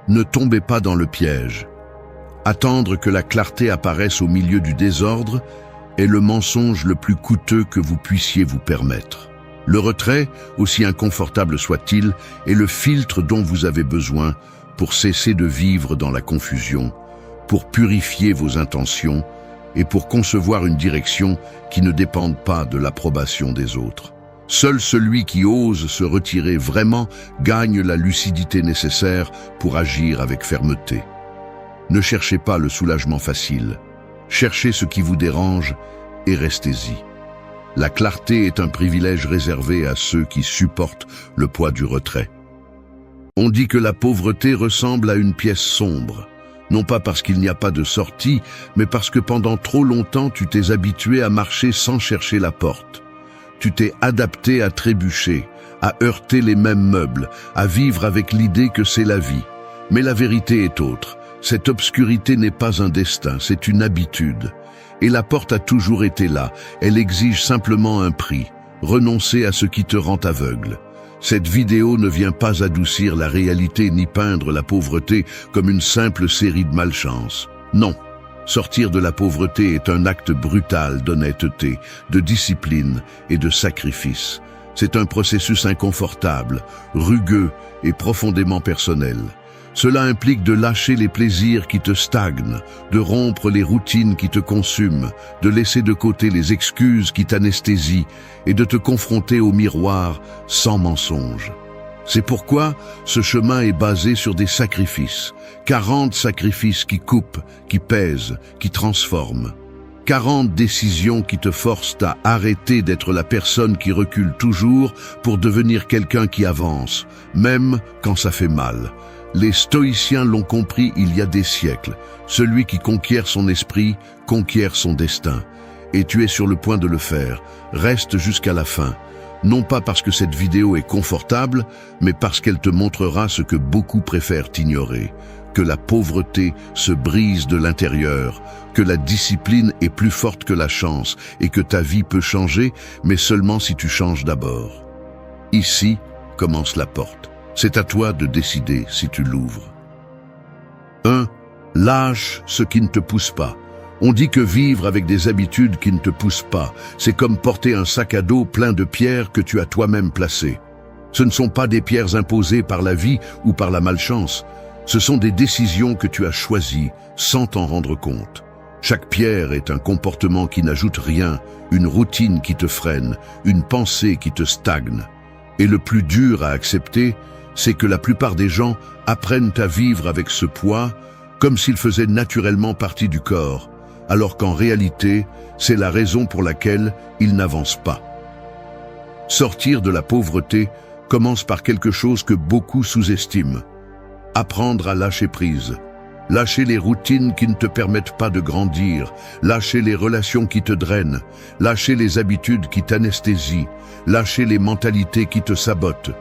Ne tombez pas dans le piège. Attendre que la clarté apparaisse au milieu du désordre est le mensonge le plus coûteux que vous puissiez vous permettre. Le retrait, aussi inconfortable soit-il, est le filtre dont vous avez besoin pour cesser de vivre dans la confusion, pour purifier vos intentions et pour concevoir une direction qui ne dépende pas de l'approbation des autres. Seul celui qui ose se retirer vraiment gagne la lucidité nécessaire pour agir avec fermeté. Ne cherchez pas le soulagement facile. Cherchez ce qui vous dérange et restez-y. La clarté est un privilège réservé à ceux qui supportent le poids du retrait. On dit que la pauvreté ressemble à une pièce sombre, non pas parce qu'il n'y a pas de sortie, mais parce que pendant trop longtemps tu t'es habitué à marcher sans chercher la porte. Tu t'es adapté à trébucher, à heurter les mêmes meubles, à vivre avec l'idée que c'est la vie. Mais la vérité est autre. Cette obscurité n'est pas un destin, c'est une habitude. Et la porte a toujours été là, elle exige simplement un prix, renoncer à ce qui te rend aveugle. Cette vidéo ne vient pas adoucir la réalité ni peindre la pauvreté comme une simple série de malchance. Non. Sortir de la pauvreté est un acte brutal d'honnêteté, de discipline et de sacrifice. C'est un processus inconfortable, rugueux et profondément personnel. Cela implique de lâcher les plaisirs qui te stagnent, de rompre les routines qui te consument, de laisser de côté les excuses qui t'anesthésient et de te confronter au miroir sans mensonge. C'est pourquoi ce chemin est basé sur des sacrifices. 40 sacrifices qui coupent, qui pèsent, qui transforment. 40 décisions qui te forcent à arrêter d'être la personne qui recule toujours pour devenir quelqu'un qui avance, même quand ça fait mal. Les stoïciens l'ont compris il y a des siècles. Celui qui conquiert son esprit, conquiert son destin. Et tu es sur le point de le faire. Reste jusqu'à la fin. Non pas parce que cette vidéo est confortable, mais parce qu'elle te montrera ce que beaucoup préfèrent ignorer. Que la pauvreté se brise de l'intérieur, que la discipline est plus forte que la chance et que ta vie peut changer, mais seulement si tu changes d'abord. Ici commence la porte. C'est à toi de décider si tu l'ouvres. 1. Lâche ce qui ne te pousse pas. On dit que vivre avec des habitudes qui ne te poussent pas, c'est comme porter un sac à dos plein de pierres que tu as toi-même placées. Ce ne sont pas des pierres imposées par la vie ou par la malchance. Ce sont des décisions que tu as choisies sans t'en rendre compte. Chaque pierre est un comportement qui n'ajoute rien, une routine qui te freine, une pensée qui te stagne. Et le plus dur à accepter, c'est que la plupart des gens apprennent à vivre avec ce poids comme s'il faisait naturellement partie du corps, alors qu'en réalité, c'est la raison pour laquelle ils n'avancent pas. Sortir de la pauvreté commence par quelque chose que beaucoup sous-estiment. Apprendre à lâcher prise. Lâcher les routines qui ne te permettent pas de grandir, lâcher les relations qui te drainent, lâcher les habitudes qui t'anesthésient, lâcher les mentalités qui te sabotent.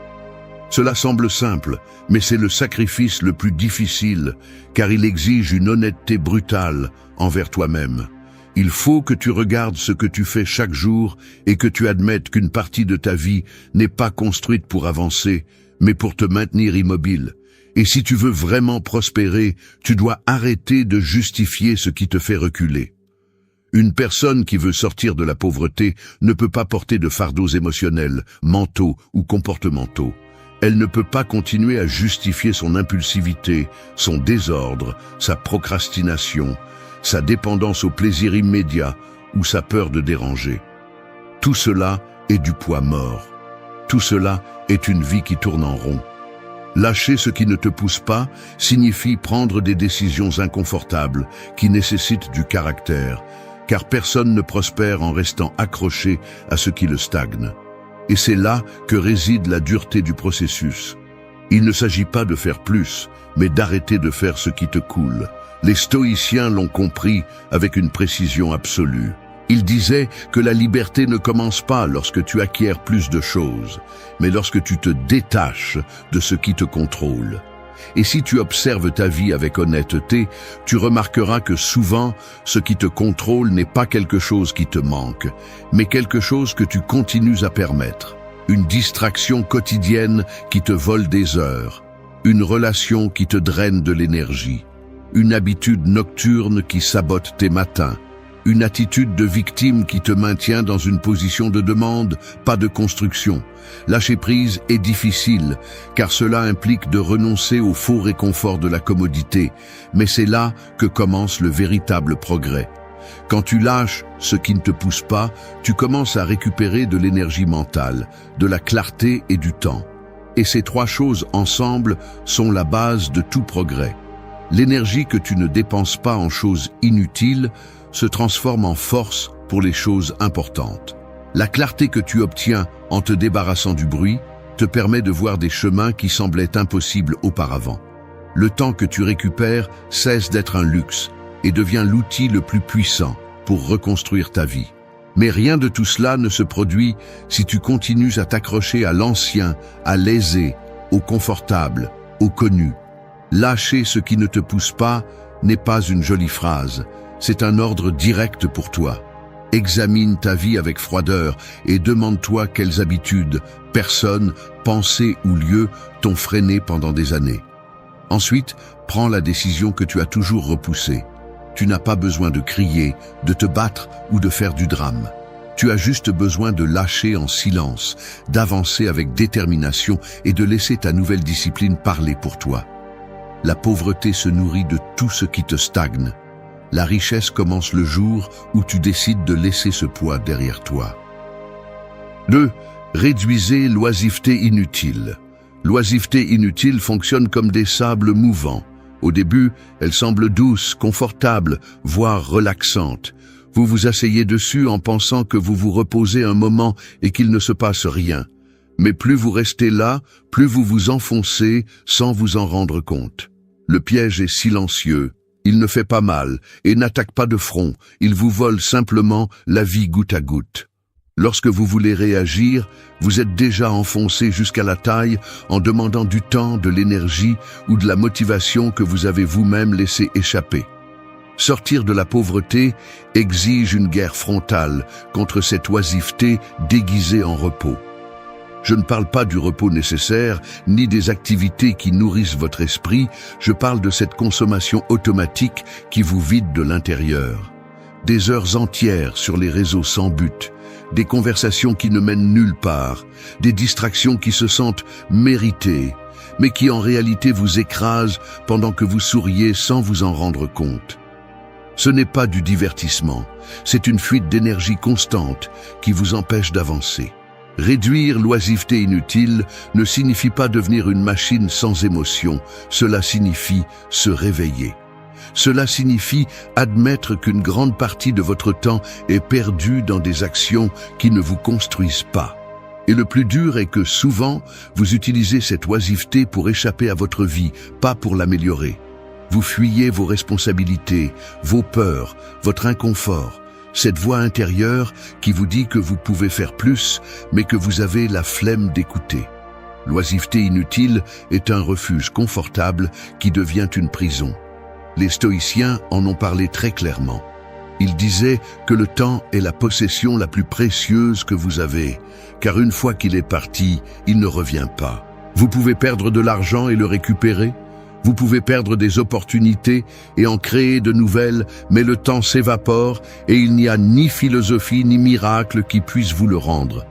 Cela semble simple, mais c'est le sacrifice le plus difficile, car il exige une honnêteté brutale envers toi-même. Il faut que tu regardes ce que tu fais chaque jour et que tu admettes qu'une partie de ta vie n'est pas construite pour avancer, mais pour te maintenir immobile. Et si tu veux vraiment prospérer, tu dois arrêter de justifier ce qui te fait reculer. Une personne qui veut sortir de la pauvreté ne peut pas porter de fardeaux émotionnels, mentaux ou comportementaux. Elle ne peut pas continuer à justifier son impulsivité, son désordre, sa procrastination, sa dépendance au plaisir immédiat ou sa peur de déranger. Tout cela est du poids mort. Tout cela est une vie qui tourne en rond. Lâcher ce qui ne te pousse pas signifie prendre des décisions inconfortables qui nécessitent du caractère, car personne ne prospère en restant accroché à ce qui le stagne. Et c'est là que réside la dureté du processus. Il ne s'agit pas de faire plus, mais d'arrêter de faire ce qui te coule. Les stoïciens l'ont compris avec une précision absolue. Ils disaient que la liberté ne commence pas lorsque tu acquiers plus de choses, mais lorsque tu te détaches de ce qui te contrôle. Et si tu observes ta vie avec honnêteté, tu remarqueras que souvent, ce qui te contrôle n'est pas quelque chose qui te manque, mais quelque chose que tu continues à permettre. Une distraction quotidienne qui te vole des heures, une relation qui te draine de l'énergie, une habitude nocturne qui sabote tes matins, une attitude de victime qui te maintient dans une position de demande, pas de construction. Lâcher prise est difficile, car cela implique de renoncer au faux réconfort de la commodité, mais c'est là que commence le véritable progrès. Quand tu lâches ce qui ne te pousse pas, tu commences à récupérer de l'énergie mentale, de la clarté et du temps. Et ces trois choses ensemble sont la base de tout progrès. L'énergie que tu ne dépenses pas en choses inutiles se transforme en force pour les choses importantes. La clarté que tu obtiens en te débarrassant du bruit te permet de voir des chemins qui semblaient impossibles auparavant. Le temps que tu récupères cesse d'être un luxe et devient l'outil le plus puissant pour reconstruire ta vie. Mais rien de tout cela ne se produit si tu continues à t'accrocher à l'ancien, à l'aisé, au confortable, au connu. Lâcher ce qui ne te pousse pas n'est pas une jolie phrase, c'est un ordre direct pour toi. Examine ta vie avec froideur et demande-toi quelles habitudes, personnes, pensées ou lieux t'ont freiné pendant des années. Ensuite, prends la décision que tu as toujours repoussée. Tu n'as pas besoin de crier, de te battre ou de faire du drame. Tu as juste besoin de lâcher en silence, d'avancer avec détermination et de laisser ta nouvelle discipline parler pour toi. La pauvreté se nourrit de tout ce qui te stagne. La richesse commence le jour où tu décides de laisser ce poids derrière toi. 2. Réduisez l'oisiveté inutile. L'oisiveté inutile fonctionne comme des sables mouvants. Au début, elle semble douce, confortable, voire relaxante. Vous vous asseyez dessus en pensant que vous vous reposez un moment et qu'il ne se passe rien. Mais plus vous restez là, plus vous vous enfoncez sans vous en rendre compte. Le piège est silencieux. Il ne fait pas mal et n'attaque pas de front, il vous vole simplement la vie goutte à goutte. Lorsque vous voulez réagir, vous êtes déjà enfoncé jusqu'à la taille en demandant du temps, de l'énergie ou de la motivation que vous avez vous-même laissé échapper. Sortir de la pauvreté exige une guerre frontale contre cette oisiveté déguisée en repos. Je ne parle pas du repos nécessaire, ni des activités qui nourrissent votre esprit, je parle de cette consommation automatique qui vous vide de l'intérieur. Des heures entières sur les réseaux sans but, des conversations qui ne mènent nulle part, des distractions qui se sentent méritées, mais qui en réalité vous écrasent pendant que vous souriez sans vous en rendre compte. Ce n'est pas du divertissement, c'est une fuite d'énergie constante qui vous empêche d'avancer. Réduire l'oisiveté inutile ne signifie pas devenir une machine sans émotion, cela signifie se réveiller. Cela signifie admettre qu'une grande partie de votre temps est perdue dans des actions qui ne vous construisent pas. Et le plus dur est que souvent, vous utilisez cette oisiveté pour échapper à votre vie, pas pour l'améliorer. Vous fuyez vos responsabilités, vos peurs, votre inconfort. Cette voix intérieure qui vous dit que vous pouvez faire plus, mais que vous avez la flemme d'écouter. L'oisiveté inutile est un refuge confortable qui devient une prison. Les stoïciens en ont parlé très clairement. Ils disaient que le temps est la possession la plus précieuse que vous avez, car une fois qu'il est parti, il ne revient pas. Vous pouvez perdre de l'argent et le récupérer. Vous pouvez perdre des opportunités et en créer de nouvelles, mais le temps s'évapore et il n'y a ni philosophie ni miracle qui puisse vous le rendre.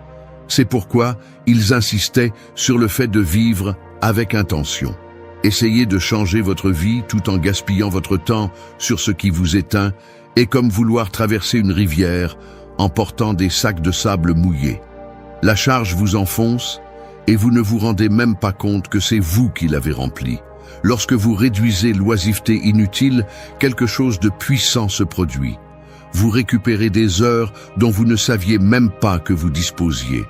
C'est pourquoi ils insistaient sur le fait de vivre avec intention. Essayez de changer votre vie tout en gaspillant votre temps sur ce qui vous éteint est comme vouloir traverser une rivière en portant des sacs de sable mouillés. La charge vous enfonce et vous ne vous rendez même pas compte que c'est vous qui l'avez rempli. Lorsque vous réduisez l'oisiveté inutile, quelque chose de puissant se produit. Vous récupérez des heures dont vous ne saviez même pas que vous disposiez.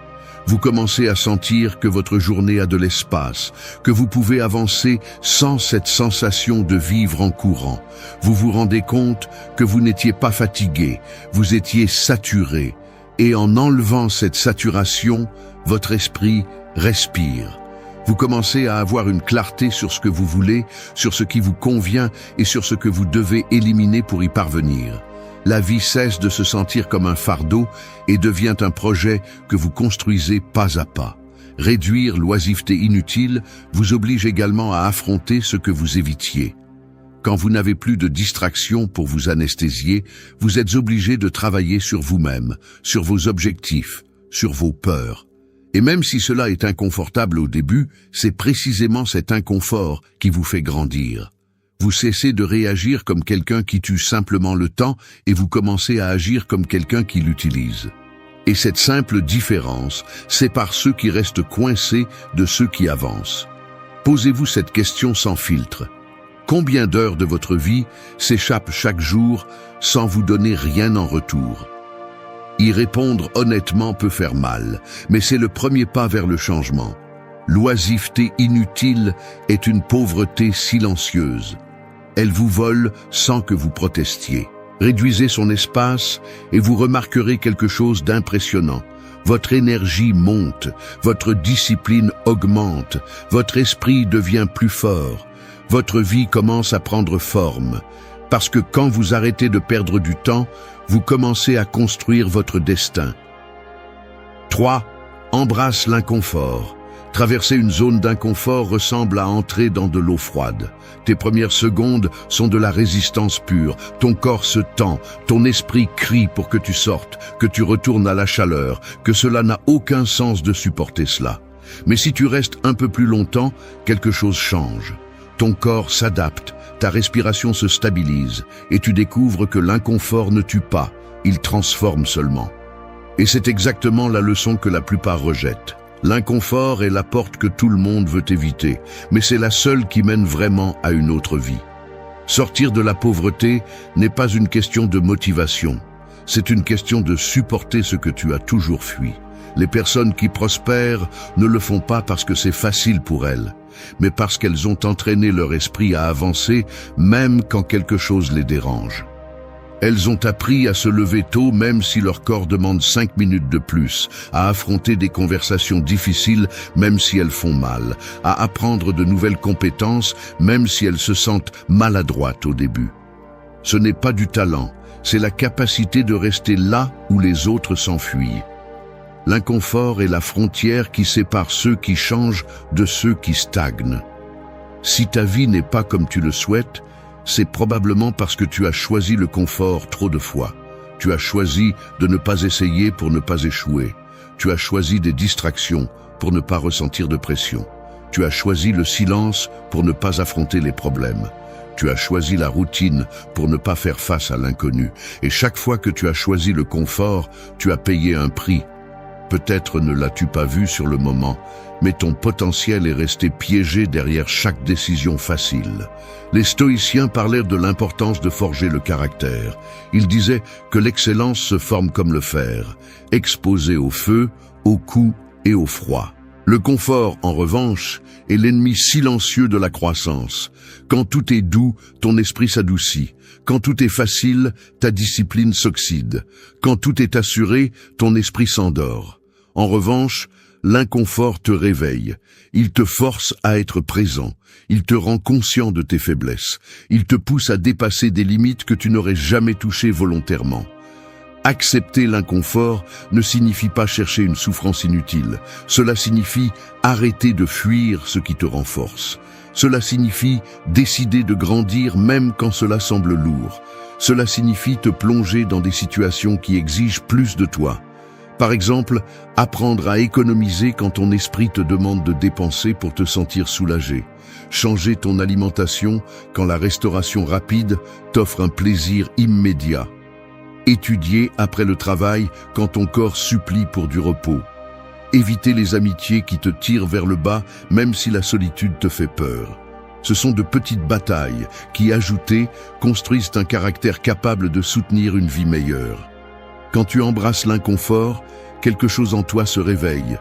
Vous commencez à sentir que votre journée a de l'espace, que vous pouvez avancer sans cette sensation de vivre en courant. Vous vous rendez compte que vous n'étiez pas fatigué, vous étiez saturé. Et en enlevant cette saturation, votre esprit respire. Vous commencez à avoir une clarté sur ce que vous voulez, sur ce qui vous convient et sur ce que vous devez éliminer pour y parvenir. La vie cesse de se sentir comme un fardeau et devient un projet que vous construisez pas à pas. Réduire l'oisiveté inutile vous oblige également à affronter ce que vous évitiez. Quand vous n'avez plus de distraction pour vous anesthésier, vous êtes obligé de travailler sur vous-même, sur vos objectifs, sur vos peurs. Et même si cela est inconfortable au début, c'est précisément cet inconfort qui vous fait grandir. Vous cessez de réagir comme quelqu'un qui tue simplement le temps et vous commencez à agir comme quelqu'un qui l'utilise. Et cette simple différence sépare ceux qui restent coincés de ceux qui avancent. Posez-vous cette question sans filtre. Combien d'heures de votre vie s'échappent chaque jour sans vous donner rien en retour? Y répondre honnêtement peut faire mal, mais c'est le premier pas vers le changement. L'oisiveté inutile est une pauvreté silencieuse. Elle vous vole sans que vous protestiez. Réduisez son espace et vous remarquerez quelque chose d'impressionnant. Votre énergie monte, votre discipline augmente, votre esprit devient plus fort. Votre vie commence à prendre forme. Parce que quand vous arrêtez de perdre du temps, vous commencez à construire votre destin. 3. Embrasse l'inconfort. Traverser une zone d'inconfort ressemble à entrer dans de l'eau froide. Tes premières secondes sont de la résistance pure. Ton corps se tend, ton esprit crie pour que tu sortes, que tu retournes à la chaleur, que cela n'a aucun sens de supporter cela. Mais si tu restes un peu plus longtemps, quelque chose change. Ton corps s'adapte, ta respiration se stabilise, et tu découvres que l'inconfort ne tue pas, il transforme seulement. Et c'est exactement la leçon que la plupart rejettent. L'inconfort est la porte que tout le monde veut éviter, mais c'est la seule qui mène vraiment à une autre vie. Sortir de la pauvreté n'est pas une question de motivation, c'est une question de supporter ce que tu as toujours fui. Les personnes qui prospèrent ne le font pas parce que c'est facile pour elles, mais parce qu'elles ont entraîné leur esprit à avancer même quand quelque chose les dérange. Elles ont appris à se lever tôt même si leur corps demande 5 minutes de plus, à affronter des conversations difficiles même si elles font mal, à apprendre de nouvelles compétences même si elles se sentent maladroites au début. Ce n'est pas du talent, c'est la capacité de rester là où les autres s'enfuient. L'inconfort est la frontière qui sépare ceux qui changent de ceux qui stagnent. Si ta vie n'est pas comme tu le souhaites, c'est probablement parce que tu as choisi le confort trop de fois. Tu as choisi de ne pas essayer pour ne pas échouer. Tu as choisi des distractions pour ne pas ressentir de pression. Tu as choisi le silence pour ne pas affronter les problèmes. Tu as choisi la routine pour ne pas faire face à l'inconnu. Et chaque fois que tu as choisi le confort, tu as payé un prix. Peut-être ne l'as-tu pas vu sur le moment, mais ton potentiel est resté piégé derrière chaque décision facile. Les stoïciens parlèrent de l'importance de forger le caractère. Ils disaient que l'excellence se forme comme le fer, exposé au feu, au coup et au froid. Le confort, en revanche, est l'ennemi silencieux de la croissance. Quand tout est doux, ton esprit s'adoucit. Quand tout est facile, ta discipline s'oxyde. Quand tout est assuré, ton esprit s'endort. En revanche, l'inconfort te réveille. Il te force à être présent. Il te rend conscient de tes faiblesses. Il te pousse à dépasser des limites que tu n'aurais jamais touchées volontairement. Accepter l'inconfort ne signifie pas chercher une souffrance inutile. Cela signifie arrêter de fuir ce qui te renforce. Cela signifie décider de grandir même quand cela semble lourd. Cela signifie te plonger dans des situations qui exigent plus de toi. Par exemple, apprendre à économiser quand ton esprit te demande de dépenser pour te sentir soulagé. Changer ton alimentation quand la restauration rapide t'offre un plaisir immédiat. Étudier après le travail quand ton corps supplie pour du repos. éviter les amitiés qui te tirent vers le bas, même si la solitude te fait peur. Ce sont de petites batailles qui, ajoutées, construisent un caractère capable de soutenir une vie meilleure. Quand tu embrasses l'inconfort, quelque chose en toi se réveille.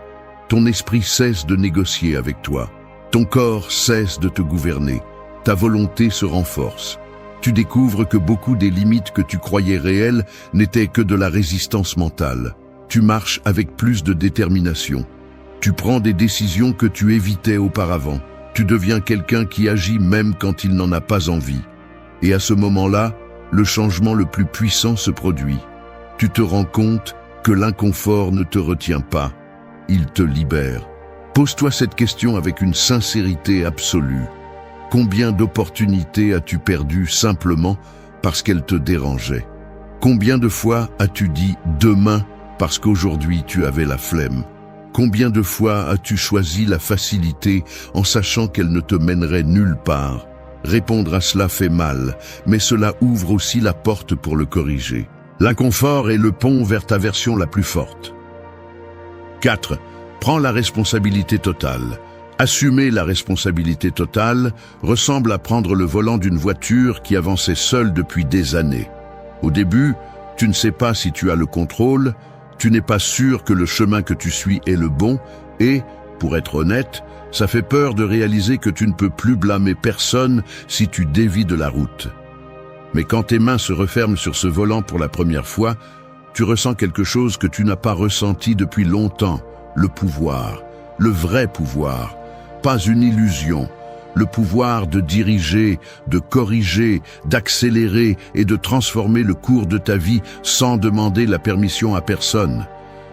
Ton esprit cesse de négocier avec toi. Ton corps cesse de te gouverner. Ta volonté se renforce. Tu découvres que beaucoup des limites que tu croyais réelles n'étaient que de la résistance mentale. Tu marches avec plus de détermination. Tu prends des décisions que tu évitais auparavant. Tu deviens quelqu'un qui agit même quand il n'en a pas envie. Et à ce moment-là, le changement le plus puissant se produit. Tu te rends compte que l'inconfort ne te retient pas. Il te libère. Pose-toi cette question avec une sincérité absolue. Combien d'opportunités as-tu perdues simplement parce qu'elles te dérangeaient? Combien de fois as-tu dit « demain » parce qu'aujourd'hui tu avais la flemme? Combien de fois as-tu choisi la facilité en sachant qu'elle ne te mènerait nulle part? Répondre à cela fait mal, mais cela ouvre aussi la porte pour le corriger. L'inconfort est le pont vers ta version la plus forte. 4. Prends la responsabilité totale. Assumer la responsabilité totale ressemble à prendre le volant d'une voiture qui avançait seule depuis des années. Au début, tu ne sais pas si tu as le contrôle, tu n'es pas sûr que le chemin que tu suis est le bon et, pour être honnête, ça fait peur de réaliser que tu ne peux plus blâmer personne si tu dévies de la route. Mais quand tes mains se referment sur ce volant pour la première fois, tu ressens quelque chose que tu n'as pas ressenti depuis longtemps, le pouvoir, le vrai pouvoir, pas une illusion, le pouvoir de diriger, de corriger, d'accélérer et de transformer le cours de ta vie sans demander la permission à personne.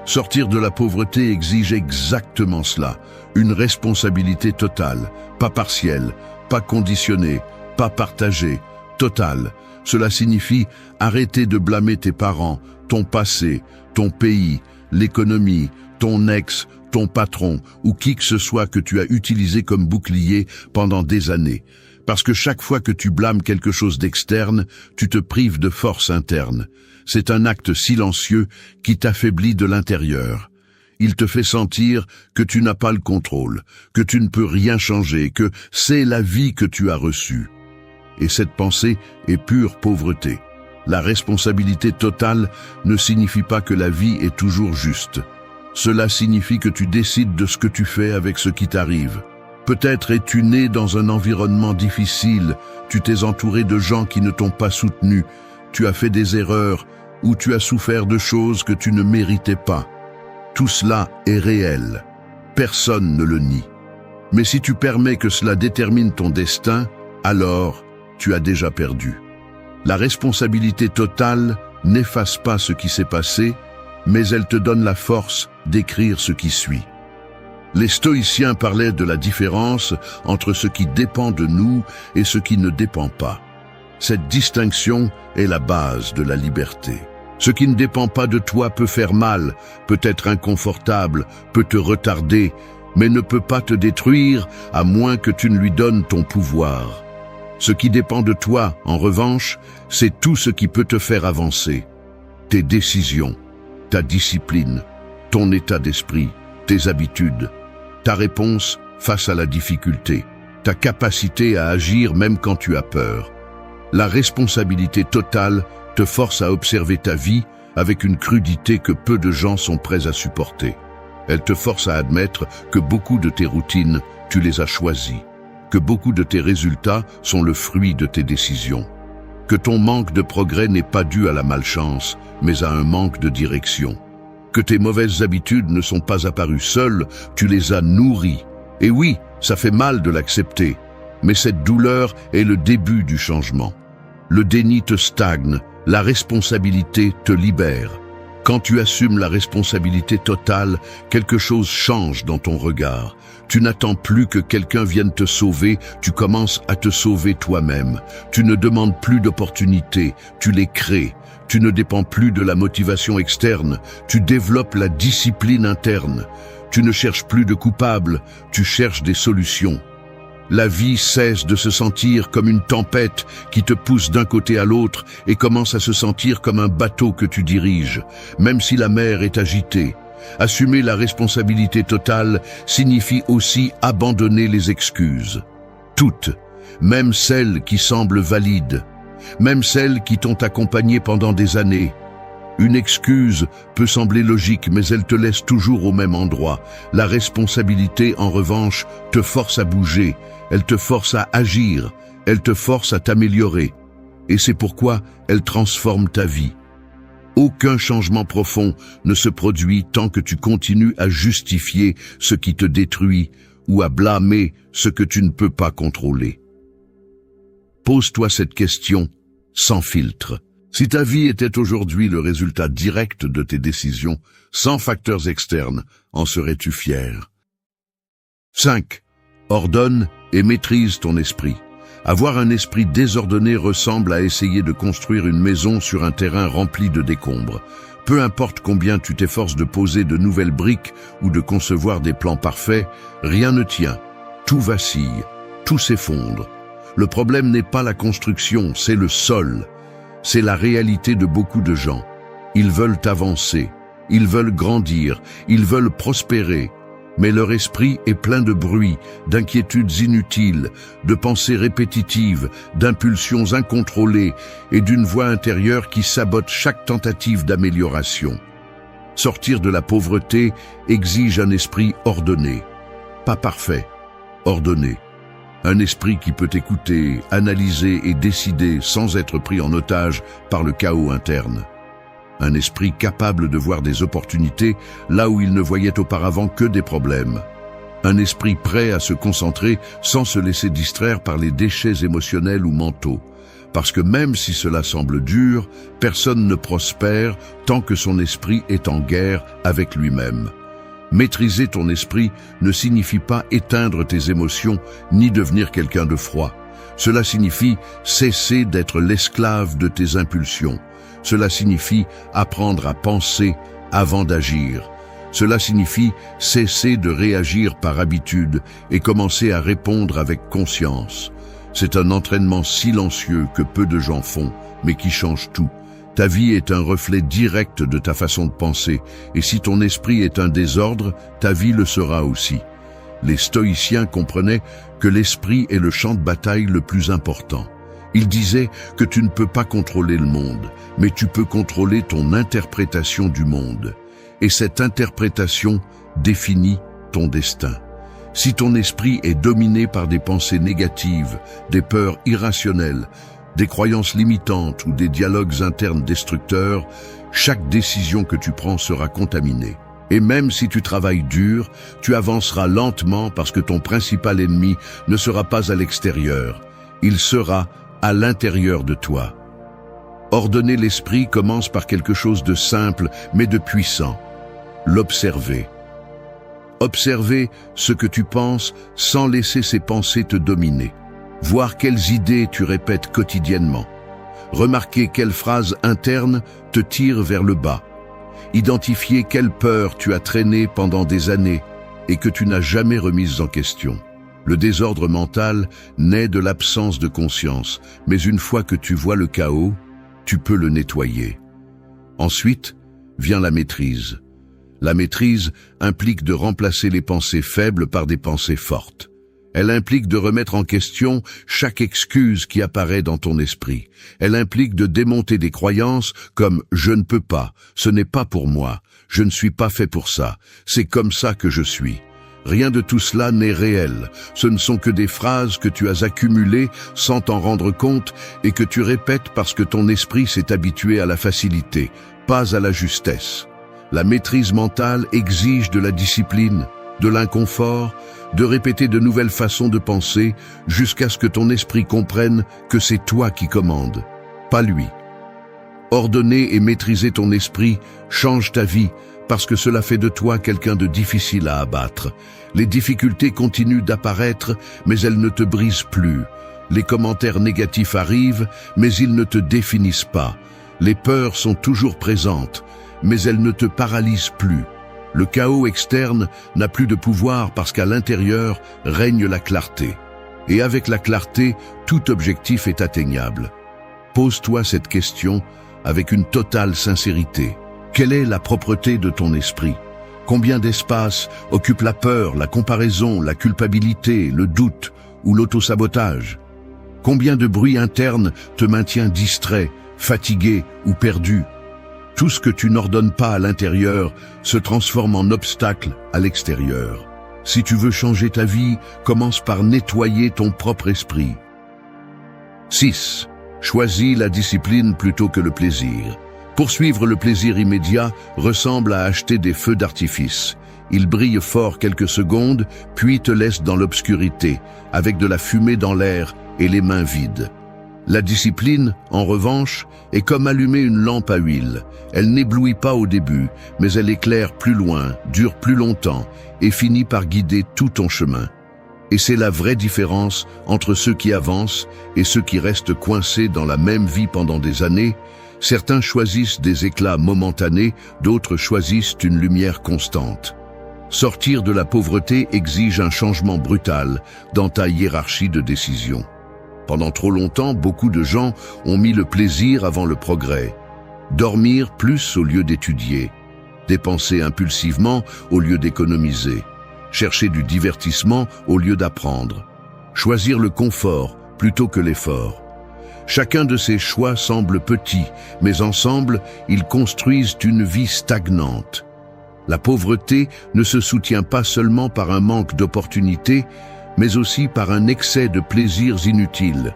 Sortir de la pauvreté exige exactement cela, une responsabilité totale, pas partielle, pas conditionnée, pas partagée, totale. Cela signifie arrêter de blâmer tes parents, ton passé, ton pays, l'économie, ton ex, ton patron ou qui que ce soit que tu as utilisé comme bouclier pendant des années. Parce que chaque fois que tu blâmes quelque chose d'externe, tu te prives de force interne. C'est un acte silencieux qui t'affaiblit de l'intérieur. Il te fait sentir que tu n'as pas le contrôle, que tu ne peux rien changer, que c'est la vie que tu as reçue. Et cette pensée est pure pauvreté. La responsabilité totale ne signifie pas que la vie est toujours juste. Cela signifie que tu décides de ce que tu fais avec ce qui t'arrive. Peut-être es-tu né dans un environnement difficile, tu t'es entouré de gens qui ne t'ont pas soutenu, tu as fait des erreurs ou tu as souffert de choses que tu ne méritais pas. Tout cela est réel. Personne ne le nie. Mais si tu permets que cela détermine ton destin, alors tu as déjà perdu. La responsabilité totale n'efface pas ce qui s'est passé, mais elle te donne la force d'écrire ce qui suit. Les stoïciens parlaient de la différence entre ce qui dépend de nous et ce qui ne dépend pas. Cette distinction est la base de la liberté. Ce qui ne dépend pas de toi peut faire mal, peut être inconfortable, peut te retarder, mais ne peut pas te détruire à moins que tu ne lui donnes ton pouvoir. Ce qui dépend de toi, en revanche, c'est tout ce qui peut te faire avancer. Tes décisions, ta discipline, ton état d'esprit, tes habitudes, ta réponse face à la difficulté, ta capacité à agir même quand tu as peur. La responsabilité totale te force à observer ta vie avec une crudité que peu de gens sont prêts à supporter. Elle te force à admettre que beaucoup de tes routines, tu les as choisies, que beaucoup de tes résultats sont le fruit de tes décisions, que ton manque de progrès n'est pas dû à la malchance, mais à un manque de direction, que tes mauvaises habitudes ne sont pas apparues seules, tu les as nourries. Et oui, ça fait mal de l'accepter, mais cette douleur est le début du changement. Le déni te stagne, la responsabilité te libère. Quand tu assumes la responsabilité totale, quelque chose change dans ton regard. Tu n'attends plus que quelqu'un vienne te sauver, tu commences à te sauver toi-même. Tu ne demandes plus d'opportunités, tu les crées. Tu ne dépends plus de la motivation externe, tu développes la discipline interne. Tu ne cherches plus de coupables, tu cherches des solutions. La vie cesse de se sentir comme une tempête qui te pousse d'un côté à l'autre et commence à se sentir comme un bateau que tu diriges, même si la mer est agitée. Assumer la responsabilité totale signifie aussi abandonner les excuses. Toutes, même celles qui semblent valides, même celles qui t'ont accompagné pendant des années. Une excuse peut sembler logique, mais elle te laisse toujours au même endroit. La responsabilité, en revanche, te force à bouger, elle te force à agir, elle te force à t'améliorer. Et c'est pourquoi elle transforme ta vie. Aucun changement profond ne se produit tant que tu continues à justifier ce qui te détruit ou à blâmer ce que tu ne peux pas contrôler. Pose-toi cette question sans filtre. Si ta vie était aujourd'hui le résultat direct de tes décisions, sans facteurs externes, en serais-tu fier? 5. Ordonne et maîtrise ton esprit. Avoir un esprit désordonné ressemble à essayer de construire une maison sur un terrain rempli de décombres. Peu importe combien tu t'efforces de poser de nouvelles briques ou de concevoir des plans parfaits, rien ne tient. Tout vacille, tout s'effondre. Le problème n'est pas la construction, c'est le sol. C'est la réalité de beaucoup de gens. Ils veulent avancer, ils veulent grandir, ils veulent prospérer. Mais leur esprit est plein de bruit, d'inquiétudes inutiles, de pensées répétitives, d'impulsions incontrôlées et d'une voix intérieure qui sabote chaque tentative d'amélioration. Sortir de la pauvreté exige un esprit ordonné. Pas parfait, ordonné. Un esprit qui peut écouter, analyser et décider sans être pris en otage par le chaos interne. Un esprit capable de voir des opportunités là où il ne voyait auparavant que des problèmes. Un esprit prêt à se concentrer sans se laisser distraire par les déchets émotionnels ou mentaux. Parce que même si cela semble dur, personne ne prospère tant que son esprit est en guerre avec lui-même. Maîtriser ton esprit ne signifie pas éteindre tes émotions ni devenir quelqu'un de froid. Cela signifie cesser d'être l'esclave de tes impulsions. Cela signifie apprendre à penser avant d'agir. Cela signifie cesser de réagir par habitude et commencer à répondre avec conscience. C'est un entraînement silencieux que peu de gens font, mais qui change tout. Ta vie est un reflet direct de ta façon de penser, et si ton esprit est un désordre, ta vie le sera aussi. Les stoïciens comprenaient que l'esprit est le champ de bataille le plus important. Ils disaient que tu ne peux pas contrôler le monde, mais tu peux contrôler ton interprétation du monde. Et cette interprétation définit ton destin. Si ton esprit est dominé par des pensées négatives, des peurs irrationnelles, des croyances limitantes ou des dialogues internes destructeurs, chaque décision que tu prends sera contaminée. Et même si tu travailles dur, tu avanceras lentement parce que ton principal ennemi ne sera pas à l'extérieur. Il sera à l'intérieur de toi. Ordonner l'esprit commence par quelque chose de simple mais de puissant. L'observer. Observer ce que tu penses sans laisser ces pensées te dominer. Voir quelles idées tu répètes quotidiennement. Remarquer quelles phrases internes te tirent vers le bas. Identifier quelles peurs tu as traînées pendant des années et que tu n'as jamais remises en question. Le désordre mental naît de l'absence de conscience, mais une fois que tu vois le chaos, tu peux le nettoyer. Ensuite, vient la maîtrise. La maîtrise implique de remplacer les pensées faibles par des pensées fortes. Elle implique de remettre en question chaque excuse qui apparaît dans ton esprit. Elle implique de démonter des croyances comme « je ne peux pas »,« ce n'est pas pour moi »,« je ne suis pas fait pour ça »,« c'est comme ça que je suis ». Rien de tout cela n'est réel. Ce ne sont que des phrases que tu as accumulées sans t'en rendre compte et que tu répètes parce que ton esprit s'est habitué à la facilité, pas à la justesse. La maîtrise mentale exige de la discipline, de l'inconfort, de répéter de nouvelles façons de penser jusqu'à ce que ton esprit comprenne que c'est toi qui commandes, pas lui. Ordonner et maîtriser ton esprit change ta vie parce que cela fait de toi quelqu'un de difficile à abattre. Les difficultés continuent d'apparaître, mais elles ne te brisent plus. Les commentaires négatifs arrivent, mais ils ne te définissent pas. Les peurs sont toujours présentes, mais elles ne te paralysent plus. Le chaos externe n'a plus de pouvoir parce qu'à l'intérieur règne la clarté. Et avec la clarté, tout objectif est atteignable. Pose-toi cette question avec une totale sincérité. Quelle est la propreté de ton esprit? Combien d'espace occupe la peur, la comparaison, la culpabilité, le doute ou l'autosabotage? Combien de bruit interne te maintient distrait, fatigué ou perdu? Tout ce que tu n'ordonnes pas à l'intérieur se transforme en obstacle à l'extérieur. Si tu veux changer ta vie, commence par nettoyer ton propre esprit. 6. Choisis la discipline plutôt que le plaisir. Poursuivre le plaisir immédiat ressemble à acheter des feux d'artifice. Ils brillent fort quelques secondes, puis te laissent dans l'obscurité, avec de la fumée dans l'air et les mains vides. La discipline, en revanche, est comme allumer une lampe à huile. Elle n'éblouit pas au début, mais elle éclaire plus loin, dure plus longtemps et finit par guider tout ton chemin. Et c'est la vraie différence entre ceux qui avancent et ceux qui restent coincés dans la même vie pendant des années. Certains choisissent des éclats momentanés, d'autres choisissent une lumière constante. Sortir de la pauvreté exige un changement brutal dans ta hiérarchie de décision. Pendant trop longtemps, beaucoup de gens ont mis le plaisir avant le progrès. Dormir plus au lieu d'étudier. Dépenser impulsivement au lieu d'économiser. Chercher du divertissement au lieu d'apprendre. Choisir le confort plutôt que l'effort. Chacun de ces choix semble petit, mais ensemble, ils construisent une vie stagnante. La pauvreté ne se soutient pas seulement par un manque d'opportunités, mais aussi par un excès de plaisirs inutiles.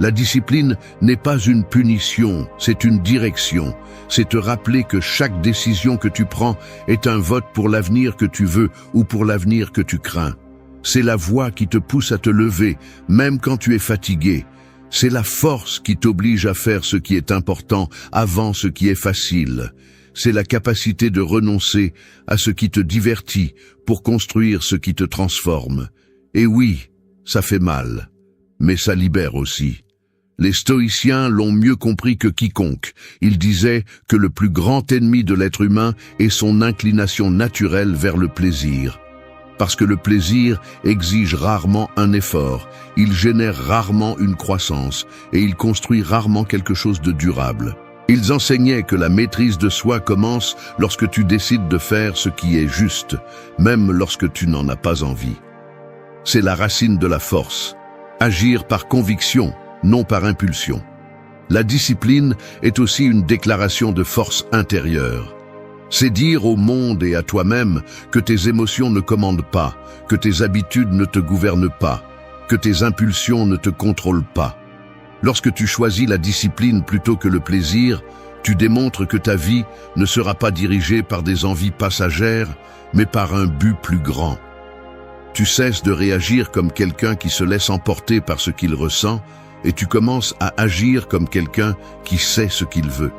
La discipline n'est pas une punition, c'est une direction. C'est te rappeler que chaque décision que tu prends est un vote pour l'avenir que tu veux ou pour l'avenir que tu crains. C'est la voie qui te pousse à te lever, même quand tu es fatigué. C'est la force qui t'oblige à faire ce qui est important avant ce qui est facile. C'est la capacité de renoncer à ce qui te divertit pour construire ce qui te transforme. Et oui, ça fait mal, mais ça libère aussi. Les stoïciens l'ont mieux compris que quiconque. Ils disaient que le plus grand ennemi de l'être humain est son inclination naturelle vers le plaisir. Parce que le plaisir exige rarement un effort, il génère rarement une croissance et il construit rarement quelque chose de durable. Ils enseignaient que la maîtrise de soi commence lorsque tu décides de faire ce qui est juste, même lorsque tu n'en as pas envie. C'est la racine de la force. Agir par conviction, non par impulsion. La discipline est aussi une déclaration de force intérieure. C'est dire au monde et à toi-même que tes émotions ne commandent pas, que tes habitudes ne te gouvernent pas, que tes impulsions ne te contrôlent pas. Lorsque tu choisis la discipline plutôt que le plaisir, tu démontres que ta vie ne sera pas dirigée par des envies passagères, mais par un but plus grand. Tu cesses de réagir comme quelqu'un qui se laisse emporter par ce qu'il ressent, et tu commences à agir comme quelqu'un qui sait ce qu'il veut.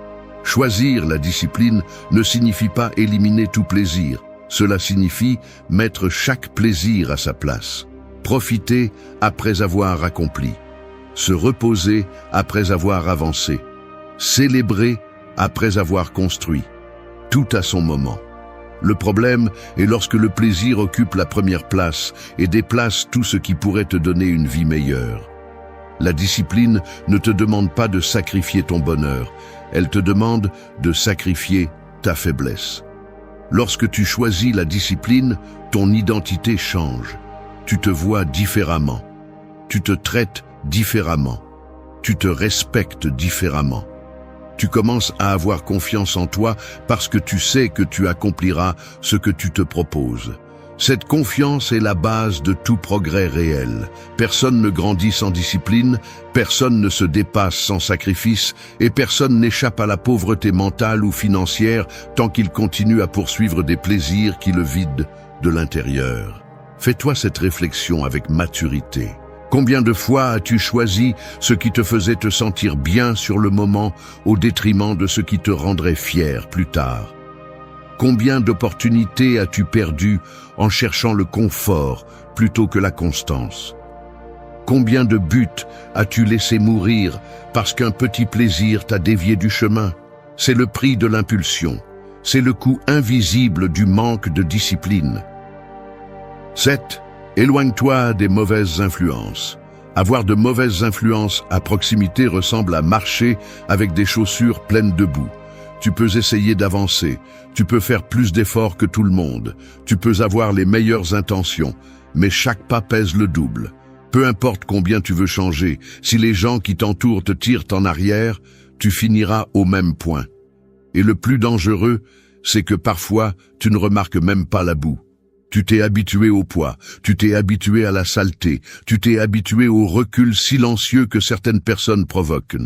Choisir la discipline ne signifie pas éliminer tout plaisir. Cela signifie mettre chaque plaisir à sa place. Profiter après avoir accompli. Se reposer après avoir avancé. Célébrer après avoir construit. Tout à son moment. Le problème est lorsque le plaisir occupe la première place et déplace tout ce qui pourrait te donner une vie meilleure. La discipline ne te demande pas de sacrifier ton bonheur, elle te demande de sacrifier ta faiblesse. Lorsque tu choisis la discipline, ton identité change. Tu te vois différemment. Tu te traites différemment. Tu te respectes différemment. Tu commences à avoir confiance en toi parce que tu sais que tu accompliras ce que tu te proposes. Cette confiance est la base de tout progrès réel. Personne ne grandit sans discipline, personne ne se dépasse sans sacrifice et personne n'échappe à la pauvreté mentale ou financière tant qu'il continue à poursuivre des plaisirs qui le vident de l'intérieur. Fais-toi cette réflexion avec maturité. Combien de fois as-tu choisi ce qui te faisait te sentir bien sur le moment au détriment de ce qui te rendrait fier plus tard? Combien d'opportunités as-tu perdues en cherchant le confort plutôt que la constance? Combien de buts as-tu laissé mourir parce qu'un petit plaisir t'a dévié du chemin? C'est le prix de l'impulsion. C'est le coût invisible du manque de discipline. 7. Éloigne-toi des mauvaises influences. Avoir de mauvaises influences à proximité ressemble à marcher avec des chaussures pleines de boue. Tu peux essayer d'avancer, tu peux faire plus d'efforts que tout le monde, tu peux avoir les meilleures intentions, mais chaque pas pèse le double. Peu importe combien tu veux changer, si les gens qui t'entourent te tirent en arrière, tu finiras au même point. Et le plus dangereux, c'est que parfois, tu ne remarques même pas la boue. Tu t'es habitué au poids, tu t'es habitué à la saleté, tu t'es habitué au recul silencieux que certaines personnes provoquent.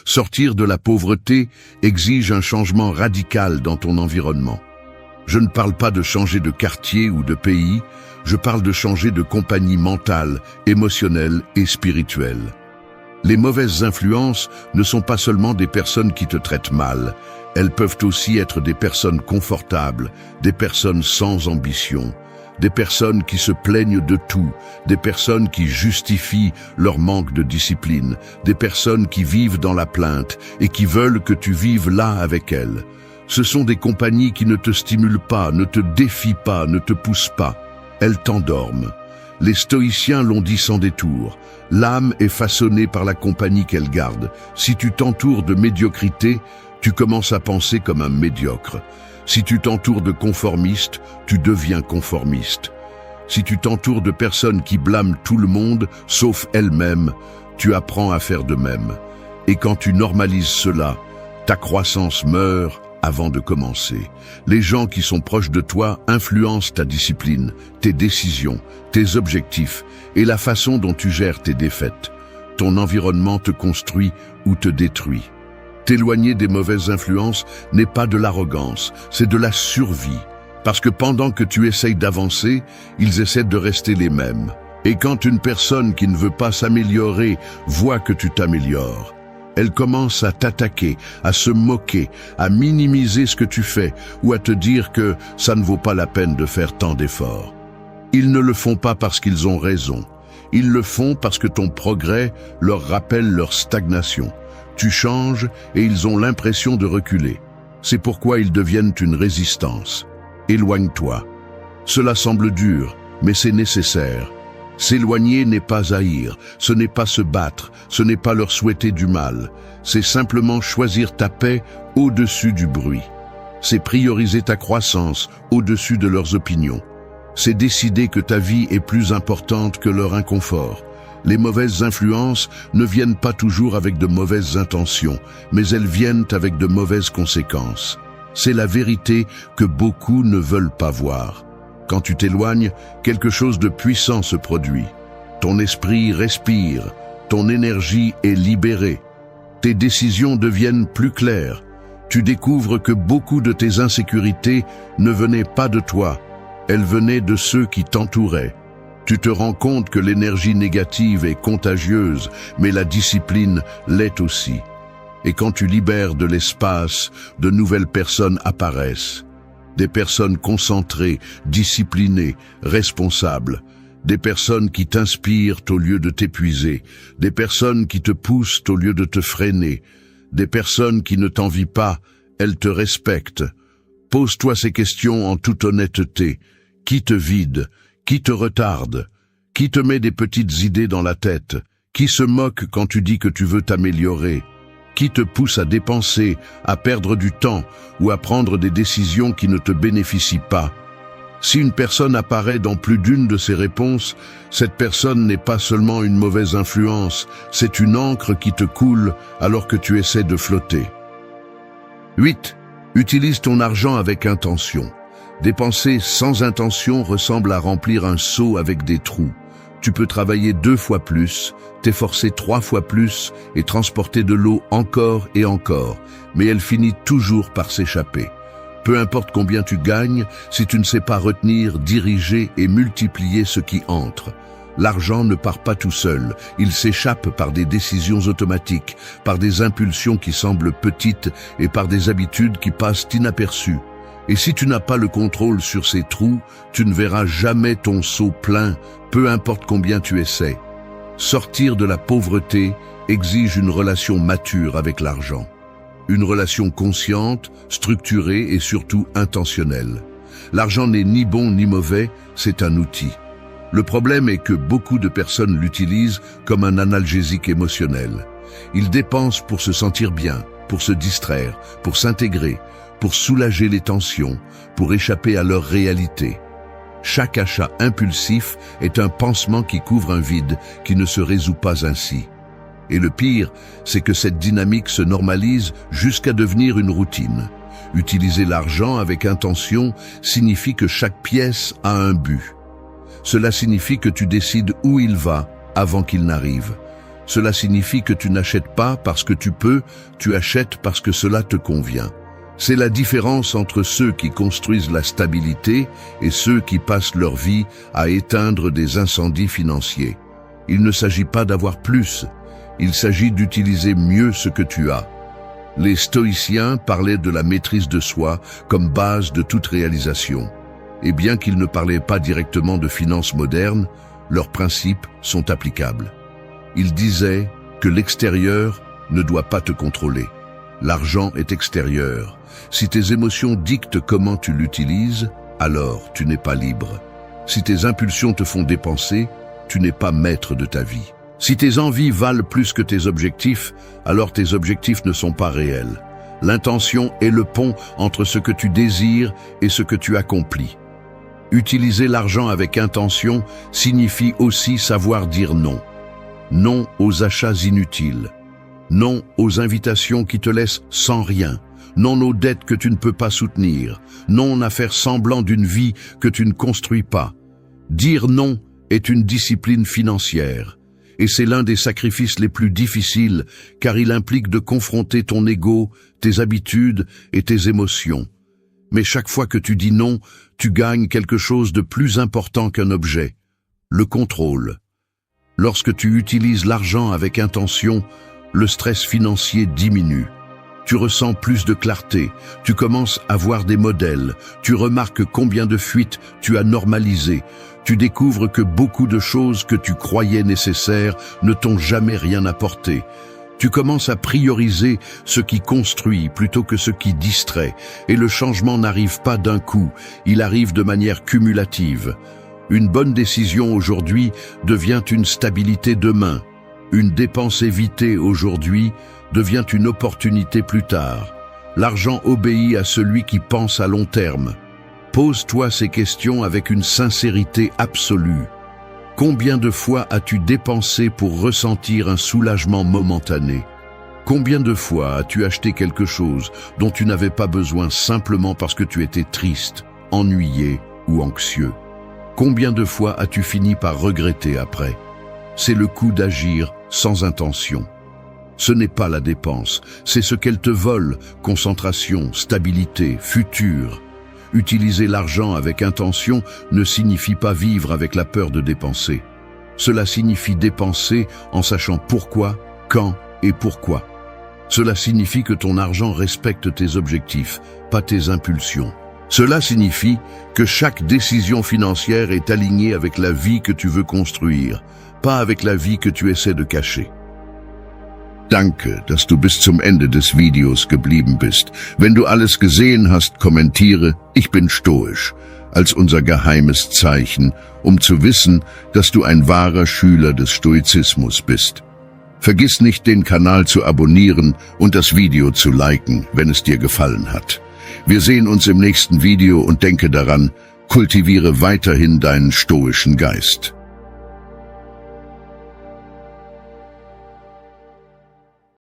Sortir de la pauvreté exige un changement radical dans ton environnement. Je ne parle pas de changer de quartier ou de pays, je parle de changer de compagnie mentale, émotionnelle et spirituelle. Les mauvaises influences ne sont pas seulement des personnes qui te traitent mal, elles peuvent aussi être des personnes confortables, des personnes sans ambition, des personnes qui se plaignent de tout, des personnes qui justifient leur manque de discipline, des personnes qui vivent dans la plainte et qui veulent que tu vives là avec elles. Ce sont des compagnies qui ne te stimulent pas, ne te défient pas, ne te poussent pas. Elles t'endorment. Les stoïciens l'ont dit sans détour. L'âme est façonnée par la compagnie qu'elle garde. Si tu t'entoures de médiocrité, tu commences à penser comme un médiocre. Si tu t'entoures de conformistes, tu deviens conformiste. Si tu t'entoures de personnes qui blâment tout le monde, sauf elles-mêmes, tu apprends à faire de même. Et quand tu normalises cela, ta croissance meurt avant de commencer. Les gens qui sont proches de toi influencent ta discipline, tes décisions, tes objectifs et la façon dont tu gères tes défaites. Ton environnement te construit ou te détruit. T'éloigner des mauvaises influences n'est pas de l'arrogance, c'est de la survie. Parce que pendant que tu essayes d'avancer, ils essaient de rester les mêmes. Et quand une personne qui ne veut pas s'améliorer voit que tu t'améliores, elle commence à t'attaquer, à se moquer, à minimiser ce que tu fais ou à te dire que ça ne vaut pas la peine de faire tant d'efforts. Ils ne le font pas parce qu'ils ont raison. Ils le font parce que ton progrès leur rappelle leur stagnation. Tu changes et ils ont l'impression de reculer. C'est pourquoi ils deviennent une résistance. Éloigne-toi. Cela semble dur, mais c'est nécessaire. S'éloigner n'est pas haïr, ce n'est pas se battre, ce n'est pas leur souhaiter du mal. C'est simplement choisir ta paix au-dessus du bruit. C'est prioriser ta croissance au-dessus de leurs opinions. C'est décider que ta vie est plus importante que leur inconfort. Les mauvaises influences ne viennent pas toujours avec de mauvaises intentions, mais elles viennent avec de mauvaises conséquences. C'est la vérité que beaucoup ne veulent pas voir. Quand tu t'éloignes, quelque chose de puissant se produit. Ton esprit respire, ton énergie est libérée. Tes décisions deviennent plus claires. Tu découvres que beaucoup de tes insécurités ne venaient pas de toi, elles venaient de ceux qui t'entouraient. Tu te rends compte que l'énergie négative est contagieuse, mais la discipline l'est aussi. Et quand tu libères de l'espace, de nouvelles personnes apparaissent. Des personnes concentrées, disciplinées, responsables. Des personnes qui t'inspirent au lieu de t'épuiser. Des personnes qui te poussent au lieu de te freiner. Des personnes qui ne t'envient pas, elles te respectent. Pose-toi ces questions en toute honnêteté. Qui te vide ? Qui te retarde? Qui te met des petites idées dans la tête? Qui se moque quand tu dis que tu veux t'améliorer? Qui te pousse à dépenser, à perdre du temps ou à prendre des décisions qui ne te bénéficient pas? Si une personne apparaît dans plus d'une de ces réponses, cette personne n'est pas seulement une mauvaise influence, c'est une encre qui te coule alors que tu essaies de flotter. 8. Utilise ton argent avec intention. Dépenser sans intention ressemble à remplir un seau avec des trous. Tu peux travailler 2 fois plus, t'efforcer 3 fois plus et transporter de l'eau encore et encore, mais elle finit toujours par s'échapper. Peu importe combien tu gagnes, si tu ne sais pas retenir, diriger et multiplier ce qui entre. L'argent ne part pas tout seul, il s'échappe par des décisions automatiques, par des impulsions qui semblent petites et par des habitudes qui passent inaperçues. Et si tu n'as pas le contrôle sur ces trous, tu ne verras jamais ton seau plein, peu importe combien tu essaies. Sortir de la pauvreté exige une relation mature avec l'argent. Une relation consciente, structurée et surtout intentionnelle. L'argent n'est ni bon ni mauvais, c'est un outil. Le problème est que beaucoup de personnes l'utilisent comme un analgésique émotionnel. Ils dépensent pour se sentir bien, pour se distraire, pour s'intégrer, pour soulager les tensions, pour échapper à leur réalité. Chaque achat impulsif est un pansement qui couvre un vide qui ne se résout pas ainsi. Et le pire, c'est que cette dynamique se normalise jusqu'à devenir une routine. Utiliser l'argent avec intention signifie que chaque pièce a un but. Cela signifie que tu décides où il va avant qu'il n'arrive. Cela signifie que tu n'achètes pas parce que tu peux, tu achètes parce que cela te convient. C'est la différence entre ceux qui construisent la stabilité et ceux qui passent leur vie à éteindre des incendies financiers. Il ne s'agit pas d'avoir plus, il s'agit d'utiliser mieux ce que tu as. Les stoïciens parlaient de la maîtrise de soi comme base de toute réalisation. Et bien qu'ils ne parlaient pas directement de finances modernes, leurs principes sont applicables. Ils disaient que l'extérieur ne doit pas te contrôler. L'argent est extérieur. Si tes émotions dictent comment tu l'utilises, alors tu n'es pas libre. Si tes impulsions te font dépenser, tu n'es pas maître de ta vie. Si tes envies valent plus que tes objectifs, alors tes objectifs ne sont pas réels. L'intention est le pont entre ce que tu désires et ce que tu accomplis. Utiliser l'argent avec intention signifie aussi savoir dire non. Non aux achats inutiles. Non aux invitations qui te laissent sans rien. Non aux dettes que tu ne peux pas soutenir. Non à faire semblant d'une vie que tu ne construis pas. Dire non est une discipline financière. Et c'est l'un des sacrifices les plus difficiles, car il implique de confronter ton ego, tes habitudes et tes émotions. Mais chaque fois que tu dis non, tu gagnes quelque chose de plus important qu'un objet, le contrôle. Lorsque tu utilises l'argent avec intention, le stress financier diminue. Tu ressens plus de clarté, tu commences à voir des modèles, tu remarques combien de fuites tu as normalisées, tu découvres que beaucoup de choses que tu croyais nécessaires ne t'ont jamais rien apporté. Tu commences à prioriser ce qui construit plutôt que ce qui distrait, et le changement n'arrive pas d'un coup, il arrive de manière cumulative. Une bonne décision aujourd'hui devient une stabilité demain. Une dépense évitée aujourd'hui devient une opportunité plus tard. L'argent obéit à celui qui pense à long terme. Pose-toi ces questions avec une sincérité absolue. Combien de fois as-tu dépensé pour ressentir un soulagement momentané? Combien de fois as-tu acheté quelque chose dont tu n'avais pas besoin simplement parce que tu étais triste, ennuyé ou anxieux? Combien de fois as-tu fini par regretter après? C'est le coup d'agir sans intention. Ce n'est pas la dépense, c'est ce qu'elle te vole, concentration, stabilité, futur. Utiliser l'argent avec intention ne signifie pas vivre avec la peur de dépenser. Cela signifie dépenser en sachant pourquoi, quand et pourquoi. Cela signifie que ton argent respecte tes objectifs, pas tes impulsions. Cela signifie que chaque décision financière est alignée avec la vie que tu veux construire, pas avec la vie que tu essaies de cacher. Danke, dass du bis zum Ende des Videos geblieben bist. Wenn du alles gesehen hast, kommentiere, ich bin stoisch, als unser geheimes Zeichen, um zu wissen, dass du ein wahrer Schüler des Stoizismus bist. Vergiss nicht, den Kanal zu abonnieren und das Video zu liken, wenn es dir gefallen hat. Wir sehen uns im nächsten Video und denke daran, kultiviere weiterhin deinen stoischen Geist.